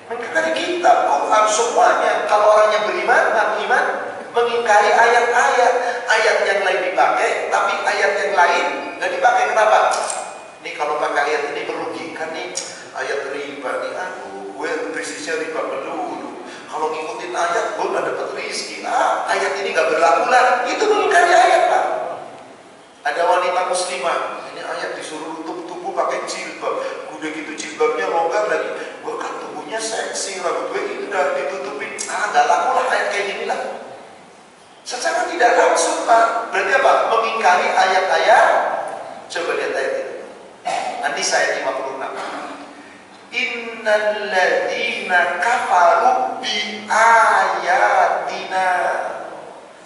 mengingkari kitab, Quran, semuanya. Kalau orang yang beriman, beriman, mengingkari ayat-ayat. Ayat yang lain dipakai, tapi ayat yang lain nggak dipakai. Kenapa? Ini kalau pakai ayat ini merugikan nih. Ayat riba nih, aduh, gue bisnisnya riba dulu. Kalau ngikutin ayat, gue nggak dapat rezeki. Ayat ini nggak berlaku lah. Itu mengingkari ayat Pak. Ada wanita muslimah, ini ayat disuruh tutup tubuh pakai jilbab. Udah gitu jilbabnya longgar lagi. Gue kan tubuhnya seksi, rambut gue indah, ditutupin. Nggak laku lah ayat kayak gini lah. Secara tidak langsung Pak. Berarti apa? Mengingkari ayat-ayat. Coba lihat ayat itu. Nanti saya 56. Innal ladzina kafaru bi ayatina,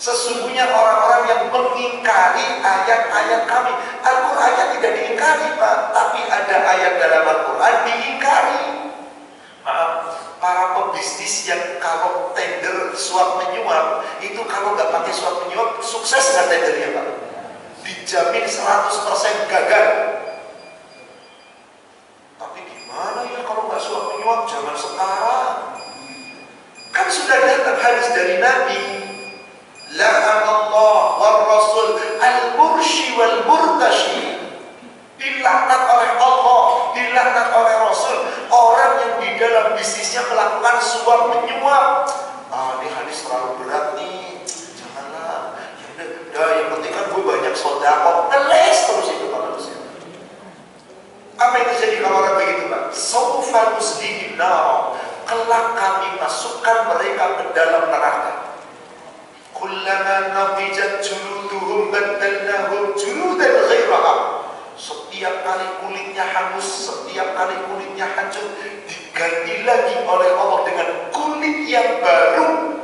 sesungguhnya orang-orang yang mengingkari ayat-ayat kami. Al-Qurannya tidak diingkari Pak, tapi ada ayat dalam Al-Quran diingkari. Maaf, para pebisnis yang kalau tender suap menyuap, itu kalau nggak pakai suap menyuap, sukses nggak tendernya Pak? Dijamin 100% gagal. Tapi gimana ya kalau nggak suap menyuap zaman sekarang? Kan sudah datang hadis dari Nabi, la'anallah war rasul al-murshi wal murtashi, dilaknat oleh Allah, dilaknat oleh Rasul orang yang di dalam bisnisnya melakukan suap menyuap. Ini hadis terlalu berat nih, janganlah. Yang penting kan gue banyak sedekah, ngeles terus itu Pak manusia. Apa yang terjadi kalau orang begitu Pak? Saufal muslimin nar, kelak kami masukkan mereka ke dalam neraka. Kullama nadijat juluduhum baddalnahum juludan ghairaha. Setiap kali kulitnya hangus, setiap kali kulitnya hancur, diganti lagi oleh Allah dengan kulit yang baru.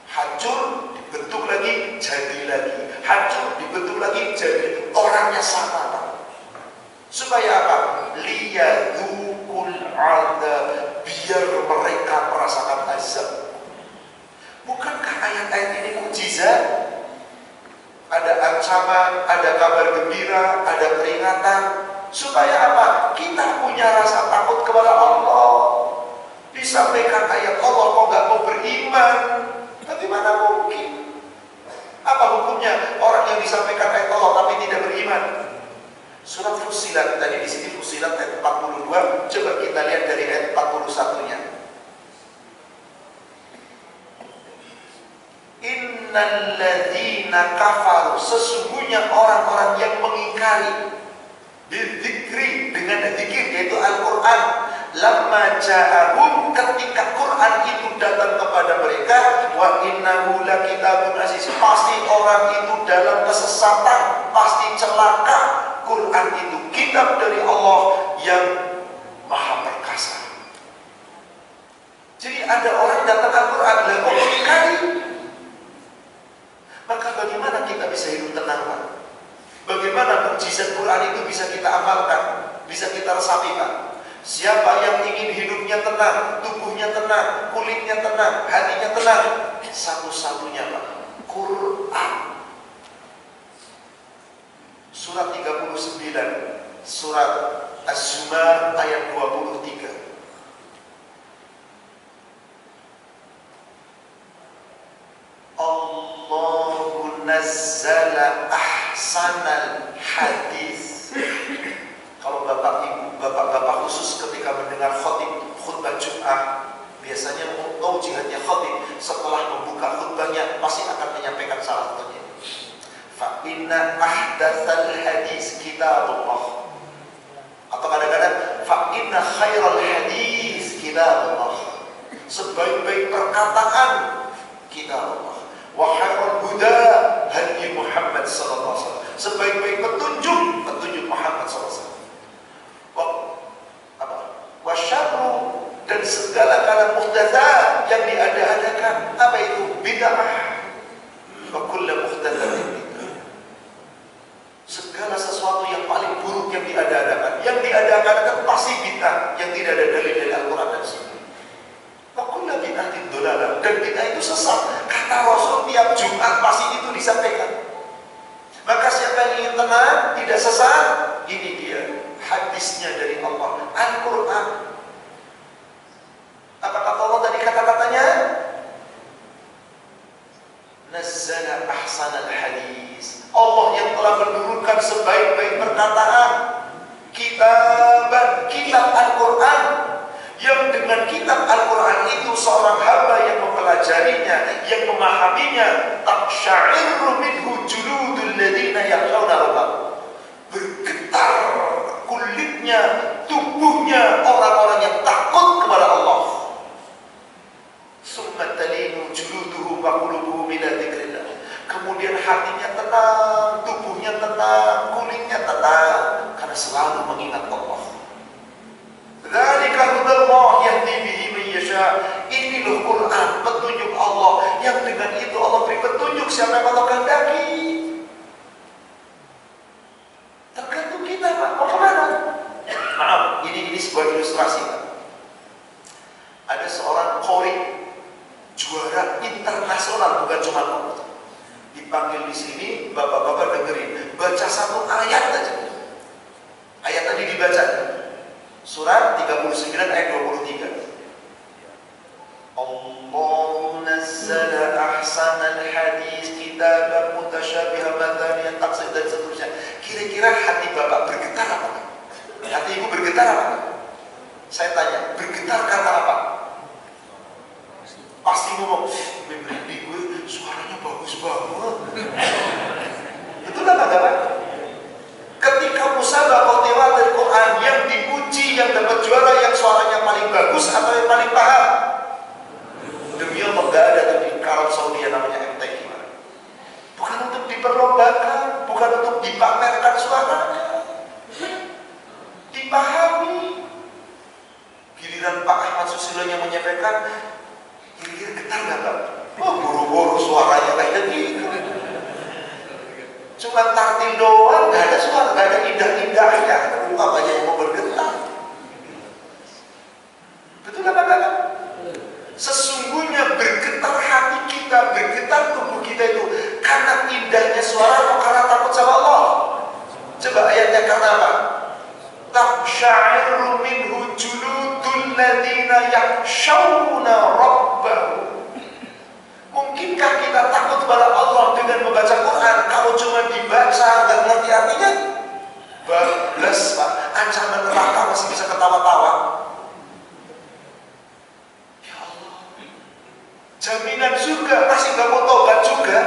Hancur, dibentuk lagi, jadi lagi. Hancur, dibentuk lagi, jadi. Orangnya sama Pak. Supaya apa? Liyadukul adab, biar mereka merasakan azab. Bukankah ayat-ayat ini mukjizat? Ada ancaman, ada kabar gembira, ada peringatan. Supaya apa? Kita punya rasa takut kepada Allah. Disampaikan ayat Allah, kok nggak mau beriman? Bagaimana mungkin? Apa hukumnya orang yang disampaikan ayat Allah tapi tidak beriman? Surat Fussilat, tadi di sini Fussilat ayat 42. Coba kita lihat dari ayat 41-nya. Innal ladzina kafaru, sesungguhnya orang-orang yang mengingkari bidzikri, dengan zikir yaitu Al-Quran, lamma ja'ahum, ketika Quran itu datang kepada mereka, wa innahu lakitabun aziz, pasti orang itu dalam kesesatan, pasti celaka. Quran itu kitab dari Allah yang ada orang datang Al-Quran, lah kok ingkari? Maka bagaimana kita bisa hidup tenang, Pak? Bagaimana mukjizat Quran itu bisa kita amalkan, bisa kita resapi, Pak? Siapa yang ingin hidupnya tenang, tubuhnya tenang, kulitnya tenang, hatinya tenang, satu-satunya, Pak, Quran. Surat 39, surat Az-Zumar ayat 23. Allahu nazzala ahsanal hadis. Kalau bapak khusus ketika mendengar khutbah Jum'ah, biasanya jihadnya khatib setelah membuka khutbahnya pasti akan menyampaikan salah satunya. Fa inna ahdatsal hadis kitabullah. Atau kadang-kadang fa inna khairal hadis kitabullah. Sebaik-baik perkataan kitabullah. Wa khairul huda hadi Muhammad sallallahu alaihi wasallam. Sebaik-baik petunjuk Muhammad sallallahu alaihi wasallam. Wa syarru, dan segala muhdatsat yang diada-adakan, apa itu? Bid'ah. Wa kullu muhdatsatin bid'ah. Segala sesuatu yang paling buruk yang diada-adakan, pasti bid'ah, yang tidak ada dalil dari Al-Quran dan Sunnah. Wa kullu bid'atin dhalalah, dan bid'ah itu sesat. Kata Rasul tiap Jumat pasti itu disampaikan. Maka siapa yang ingin tenang, tidak sesat, ini dia hadisnya dari Allah, Al-Quran. Apa kata Allah tadi kata-katanya? Nazzala ahsanal hadis. Allah yang telah menurunkan sebaik-baik perkataan, kitab Al-Quran, yang dengan kitab Al-Quran itu seorang hamba yang mempelajarinya, yang memahaminya, taqsya'irru minhu juludul ladzina yakhshawna rabbahum. Bergetar kulitnya, tubuhnya orang-orang yang takut kepada Allah. Summa talinu juluduhum wa qulubuhum ila dzikrillah. Kemudian hatinya tenang, tubuhnya tenang, kulitnya tenang, karena selalu mengingat Allah. Dzalika hudallah yahdi bihi man yasha. Ini loh Quran, petunjuk Allah, yang dengan itu Allah beri petunjuk siapa yang Allah kehendaki. Tergantung kita, Pak, mau kemana? Maaf, ini sebuah ilustrasi, Pak. Ada seorang qori, juara internasional, bukan cuma komputer. Dipanggil di sini, bapak-bapak dengerin, baca satu ayat aja. Ayat tadi dibaca, surat 39 ayat 23. Allahu nazzala ahsanal hadis kitaban mutasyabihan mataniyan taqsid, dan seterusnya. Kira-kira hati bapak bergetar apa? Hati ibu bergetar apa? Saya tanya, bergetar karena apa? Pasti ngomong, memberiti gue suaranya bagus banget. Betul apa enggak, Pak? Ketika musabaqah tilawah Al-Quran, yang dipuji, yang dapat juara, yang suaranya paling bagus atau yang paling paham? Demi Allah, enggak ada di Arab Saudi yang namanya MTQ. Bukan untuk diperlombakan, bukan untuk dipamerkan suaranya, dipahami. Giliran Pak Ahmad Susilo yang menyampaikan, kira-kira getar nggak, Pak? Oh, buru-buru suaranya kayak gitu. Cuma tartil doang, nggak ada suara, nggak ada indah-indahnya. Apa aja yang mau bergetar? Betul apa enggak? Sesungguhnya bergetar hati kita, bergetar tubuh kita itu karena indahnya suara atau karena takut sama Allah? Coba ayatnya karena apa? Taqsya'irru minhu juludul ladzina yakhshawna rabbahum. Mungkinkah kita takut kepada Allah dengan membaca Quran? Kalau cuma dibaca nggak ngerti artinya, bablas, Pak. Ancaman neraka masih bisa ketawa-tawa. Ya Allah, jaminan surga masih nggak mau tobat juga.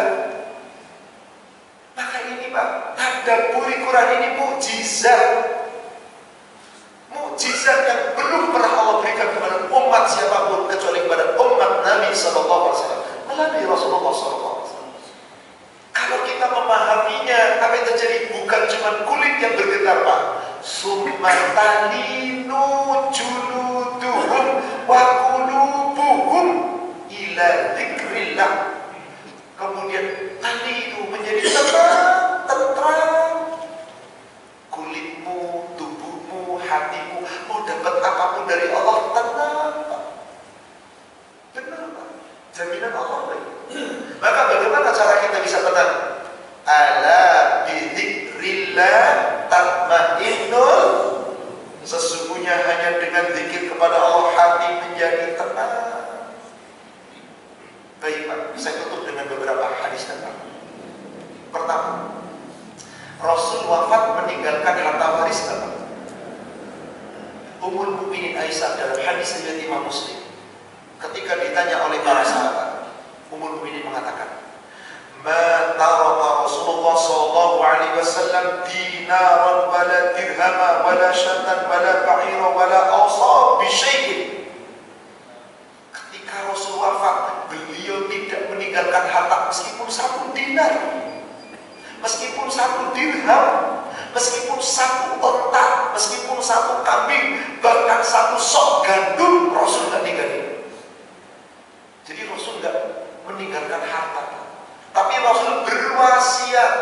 Maka ini, Pak, tadabburi Quran ini mukjizat. Mukjizat yang belum pernah Allah berikan kepada umat siapapun kecuali kepada umat Nabi sallallahu alaihi wasallam, melalui Rasulullah sallallahu alaihi wasallam. Kalau kita memahaminya, apa yang terjadi? Bukan cuma kulit yang bergetar, Pak. Summa talinu juluduhum wa qulubuhum ila dzikrillah. Kemudian hati itu menjadi tenang, tentram. Kulitmu, tubuhmu, hatimu mau dapat apapun dari Allah tenang, Pak. Benar, Pak. Jaminan Allah, Pak. Maka bagaimana cara kita bisa tenang? Ala bidzikrillah tatmainnul. Sesungguhnya hanya dengan zikir kepada Allah hati menjadi tenang. Baik, Pak. Saya tutup dengan beberapa hadis tentang. Pertama, Rasul wafat meninggalkan harta waris apa? Ummul Mukminin Aisyah dalam hadis riwayat Imam Muslim, ketika ditanya oleh para sahabat, Ummul Mukminin mengatakan, "Ma taraka Rasulullah sallallahu alaihi wasallam dinaran wala dirhama wala syatan wala ba'ira wala awsa bi syai'in." Ketika Rasul wafat, beliau tidak meninggalkan harta meskipun 1 dinar, meskipun 1 dirham, meskipun 1 onta, meskipun 1 kambing, bahkan 1 sok gandum, Rasul tidak tinggalin. Jadi Rasul tidak meninggalkan harta, tapi Rasul berwasiat.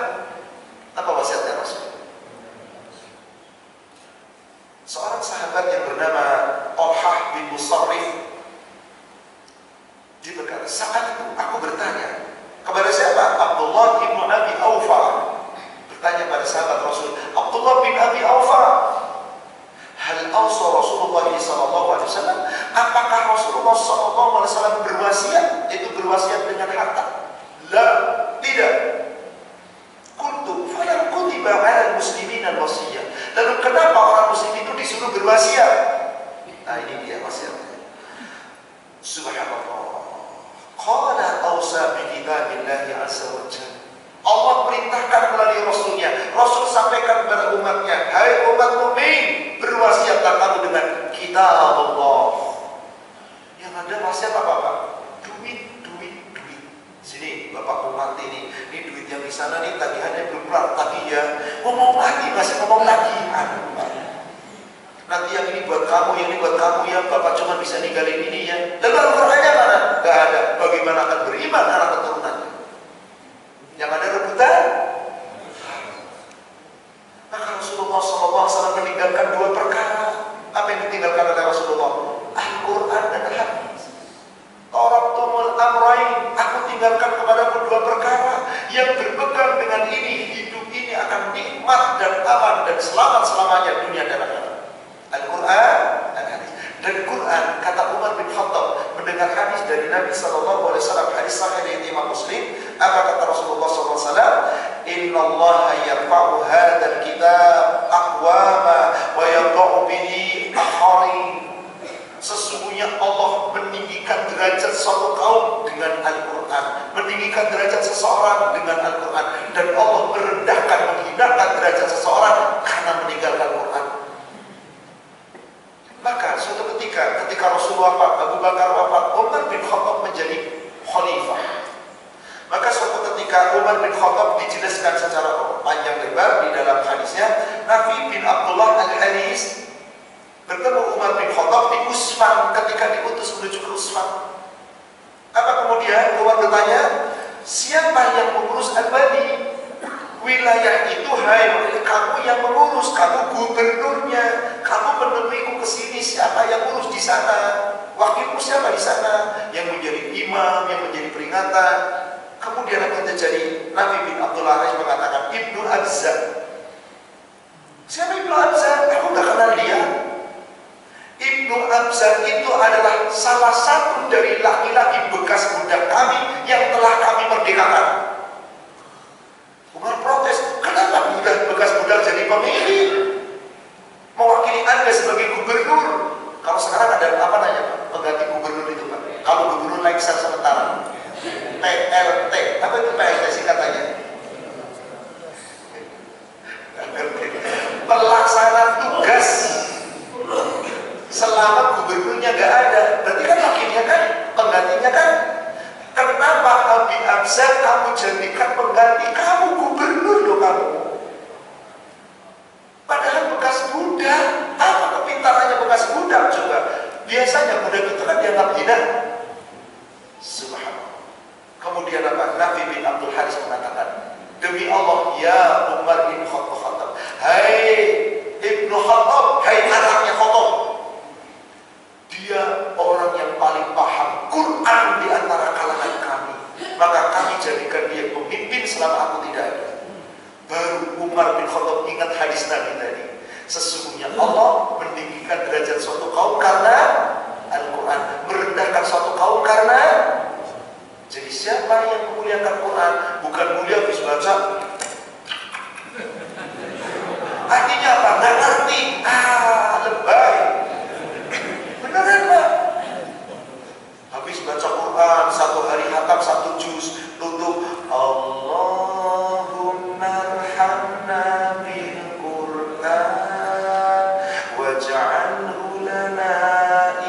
Apa wasiatnya Rasul? Seorang sahabat yang bernama Talhah bin Musarrif, dia berkata, saat itu aku bertanya kepada siapa? Abdullah bin Abi Aufa. Bertanya pada sahabat Rasul, Abdullah bin Abi Aufa, hal awsa Rasulullah sallallahu alaihi wasallam? Apakah Rasulullah sallallahu alaihi wasallam berwasiat? Itu berwasiat dengan harta? La, tidak. Kuntu fala kutiba 'ala muslimin al-wasiyah. Lalu kenapa orang muslim itu disuruh berwasiat? Nah, ini dia wasiatnya. Subhanallah. Qala awsa bi kitabillahi azza wa jalla. Allah perintahkan melalui Rasulnya. Rasul sampaikan kepada umatnya, hai umat mukmin, berwasiatlah kamu dengan kitab Allah. Yang ada wasiat apa, Pak? Duit, duit, duit. Sini, Bapak umat ini duit yang di sana nih tagihannya belum kelar, tagih ya. Ngomong lagi, masih ngomong lagi. Aduh, Pak. Nanti yang ini buat kamu, yang ini buat kamu ya. Bapak cuma bisa ninggalin ini ya. Lalu Al-Qur'annya mana? Gak ada. Bagaimana akan beriman anak keturunannya? Yang ada rebutan. Maka Rasulullah SAW meninggalkan 2 perkara. Apa yang ditinggalkan oleh Rasulullah? Al-Quran dan hadis. Taraktumul amrain. Aku tinggalkan kepadaku 2 perkara. Yang berpegang dengan ini, hidup ini akan nikmat dan aman dan selamat selamanya dunia dan akhirat. Al-Quran dan hadis. Dan Quran, kata Umar bin Khattab mendengar hadis dari Nabi SAW, hadis sahih dari Imam Muslim, apa kata Rasulullah SAW? Inna Allah yarfa'u hadzal kitab aqwama wa yadh'u bihi akharin. Sesungguhnya Allah meninggikan derajat suatu kaum dengan Al-Quran, meninggikan derajat seseorang dengan Al-Quran, dan Allah merendahkan, menghinakan derajat seseorang karena meninggalkan Quran. Maka suatu ketika Rasulullah wafat, Abu Bakar wafat, Umar bin Khattab menjadi khalifah. Maka suatu ketika Umar bin Khattab dijelaskan secara panjang lebar di dalam hadisnya, Nafi bin Abdullah al-Haris bertemu Umar bin Khattab di Usman ketika diutus menuju ke Usman. Apa kemudian Umar bertanya, siapa yang mengurus Al-Bani? Wilayah itu hai kamu yang mengurus, kamu gubernurnya, kamu menemuiku ke sini, siapa yang urus di sana? Wakilku siapa di sana? Yang menjadi imam, yang menjadi peringatan. Kemudian apa yang terjadi? Nabi bin Abdullah Haris mengatakan, Ibnu Abza. Siapa Ibnu Abza? Aku gak kenal dia. Ibnu Abza itu adalah salah satu dari laki-laki bekas budak kami yang telah kami merdekakan. Umar protes, kenapa bekas budak jadi pemimpin? Mewakili Anda sebagai gubernur. Kalau sekarang ada apa namanya, Pak? Pengganti gubernur itu, Pak. Kalau gubernur lengser sementara, PLT. Apa itu PLT singkatannya? Pelaksana tugas. Selama gubernurnya nggak ada, berarti kan wakilnya kan, penggantinya kan. Kenapa Abi Abza kamu jadikan pengganti? Kamu gubernur loh kamu. Padahal bekas budak. Apa kepintarannya bekas budak coba? Biasanya budak itu kan dianggap hina. ya Umar bin Khattab, hai Ibnu Khattab, hai anaknya Khattab, dia orang yang paling paham Quran di antara kalangan kami, maka kami jadikan dia pemimpin selama aku tidak ada. Baru Umar bin Khattab ingat hadis Nabi tadi, sesungguhnya Allah meninggikan derajat suatu kaum karena Al-Quran, merendahkan suatu kaum karena. Jadi siapa yang memuliakan Quran? Bukan mulia habis baca. Artinya apa? Nggak ngerti. Lebay. Beneran Pak? Habis baca Quran, satu hari hatam 1 juz, tutup Allahumma arhamna bil Quran waj'alhu lana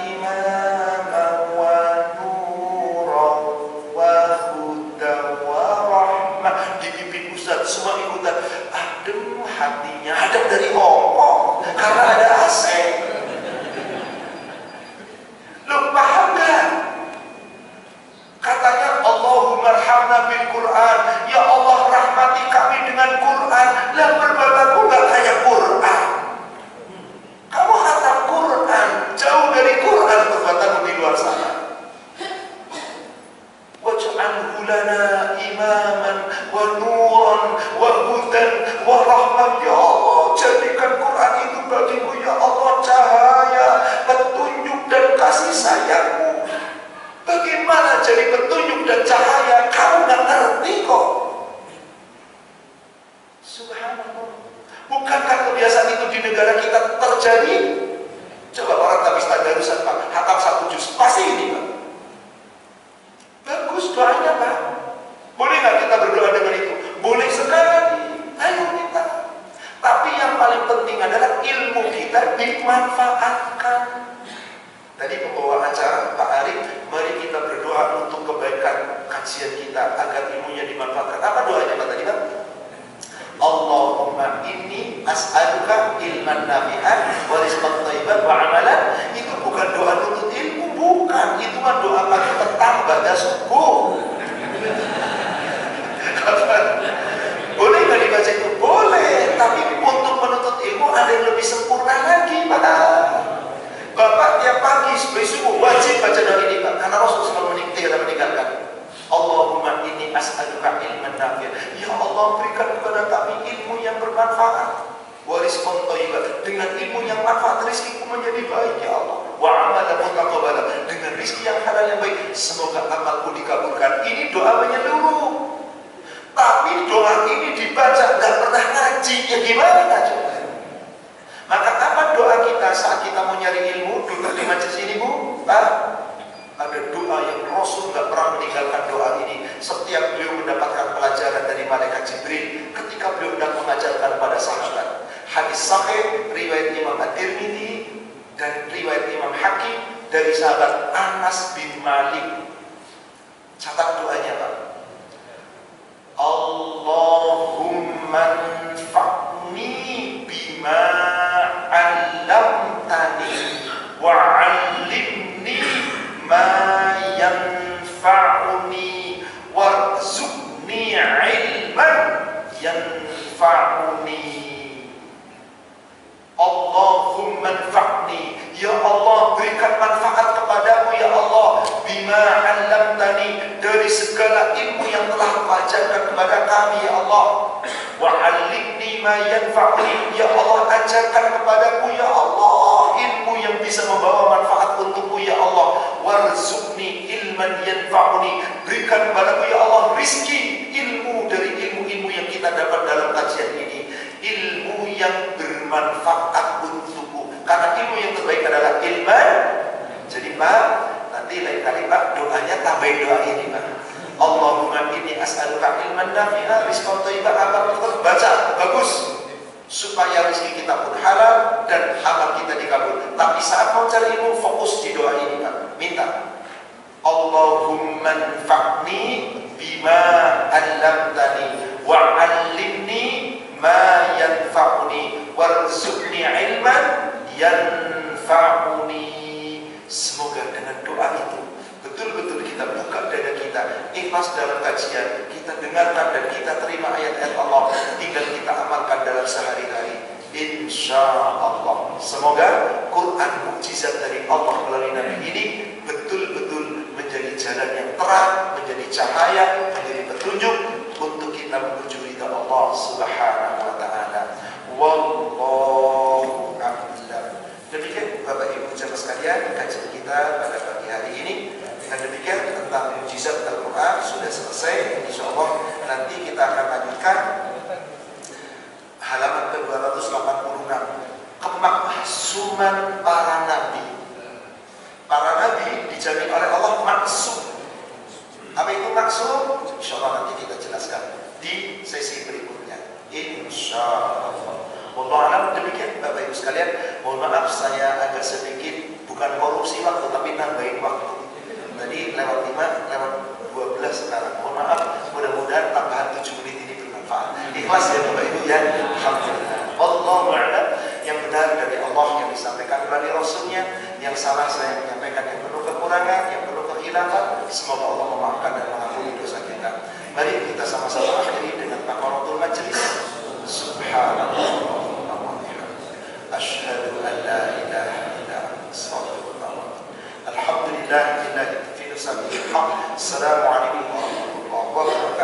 imaman wa nuran wa hudan wa rahmah. Dipimpin Ustaz, semua ikutan. Adem hatinya, adem dari Hongkong karena ada AC. Lu paham gak? Katanya Allahumma arhamna bil Quran, ya Allah rahmati kami dengan Quran. Lah perbuatanmu gak kayak Quran. Kamu khatam Quran, jauh dari Quran perbuatanmu di luar sana. Waj'alhu lana imaman wa nuran wa hudan wa rahmah. Ya Allah, jadikan Quran itu bagiku ya Allah cahaya, petunjuk dan kasih sayangmu. Bagaimana jadi petunjuk dan cahaya? Kamu gak ngerti kok. Subhanallah. Bukankah kebiasaan itu di negara kita terjadi? Coba orang habis tadarusan Pak, hatam 1 juz, pasti ini Pak. Bagus doanya Pak. Boleh nggak kita berdoa dengan itu? Boleh sekali. Ayo minta. Tapi yang paling penting adalah ilmu kita dimanfaatkan. Tadi pembawa acara Pak Arif, mari kita berdoa untuk kebaikan kajian kita agar ilmunya dimanfaatkan. Apa doanya Pak tadi Pak? Allahumma inni as'aluka ilman nafi'an wa rizqan thayyiban wa amalan. Itu bukan doa nuntut ilmu, bukan. Itu mah doa pagi petang pada subuh. Boleh nggak dibaca itu? Boleh. Tapi untuk menuntut ilmu ada yang lebih sempurna lagi Pak. Bapak tiap pagi sebelum subuh wajib baca doa ini Pak, karena Rasul selalu meninggalkan. Allahumma inni as'aluka ilman nafi'an. Ya Allah, berikan kepada kami ilmu yang bermanfaat. Wa rizqan thayyiban, dengan ilmu yang manfaat rezekiku menjadi baik ya Allah. Wa amalan mutaqabbalan, dengan rezeki yang halal yang baik, semoga amalku dikabulkan. Ini doa menyeluruh. Tapi doa ini dibaca enggak pernah ngaji, ya gimana coba? Maka apa doa kita saat kita mau nyari ilmu? Duduk di majelis ini Bu, Pak. Ada doa yang Rasul nggak pernah meninggalkan doa ini. Setiap beliau mendapatkan pelajaran dari malaikat Jibril ketika beliau hendak mengajarkan pada sahabat. Hadis sahih riwayat Imam At-Tirmidzi dan riwayat Imam Hakim dari sahabat Anas bin Malik. Catat doanya Pak. Allahumma anfa'ni bima 'allamtani wa 'allimni ma yanfa'uni warzuqni ilman yanfa'uni. Allahumma anfa'ni, ya Allah berikan manfaat kepadaku ya Allah, bima 'allamtani, dari segala ilmu yang telah Kau ajarkan kepada kami ya Allah. Wa 'allimni ma yanfa'uni, ya Allah ajarkan kepadaku ya Allah ilmu yang bisa membawa manfaat untukku ya Allah. Warzuqni ilman yanfa'uni, berikan kepadaku ya Allah rizki ilmu dari ilmu-ilmu yang kita dapat dalam kajian ini, ilmu yang bermanfaat untukku, karena ilmu yang terbaik adalah ilman. Jadi Pak, nanti lain kali Pak doanya tambahin doa ini Pak. Allahumma inni as'aluka ilman nafi'an rizqan thayyiban, amal kita baca bagus supaya rezeki kita pun halal dan amal kita dikabul. Tapi saat mau cari ilmu fokus di doa ini Pak. Minta Allahumma anfa'ni bima 'allamtani wa 'allimni ma yanfa'uni warzuqni ilman yanfa'uni. Semoga dengan doa itu betul-betul kita buka dada kita ikhlas dalam kajian, kita dengarkan dan kita terima ayat-ayat Allah, tinggal kita amalkan dalam sehari-hari. Insya Allah, semoga Quran mukjizat dari Allah melalui Nabi ini betul-betul menjadi jalan yang terang, menjadi cahaya, menjadi petunjuk untuk kita menuju ridha Allah Subhanahu wa taala. Wallahu a'lam. Demikian Bapak Ibu jamaah sekalian, kajian kita pada pagi hari ini. Dengan demikian tentang mukjizat Al-Quran sudah selesai. Insya Allah nanti kita akan lanjutkan halaman ke-286, kemaksuman para nabi. Para nabi dijamin oleh Allah maksum. Apa itu maksum? Insya Allah nanti kita jelaskan di sesi berikutnya. Insya Allah. Wallahu a'lam. Demikian Bapak Ibu sekalian. Mohon maaf saya agak sedikit bukan korupsi waktu tapi nambahin waktu. Tadi lewat 5, lewat 12 sekarang. Mohon maaf. Mudah-mudahan tambahan 7 menit ini bermanfaat. Ikhlas ya Bapak Ibu ya. Alhamdulillah. Wallahu a'lam. Yang benar dari Allah yang disampaikan melalui Rasulnya, yang salah saya menyampaikan yang penuh kekurangan, yang penuh kekhilafan. Semoga Allah memaafkan dan mengampuni dosa kita. Mari kita sama-sama akhiri dengan takbiratul majlis. Subhanallah wa bihamdihi. Asyhadu an la ilaha illa anta astaghfiruka wa atubu ilaik. Alhamdulillah lillahi fi nafsihi. Assalamualaikum warahmatullahi wabarakatuh.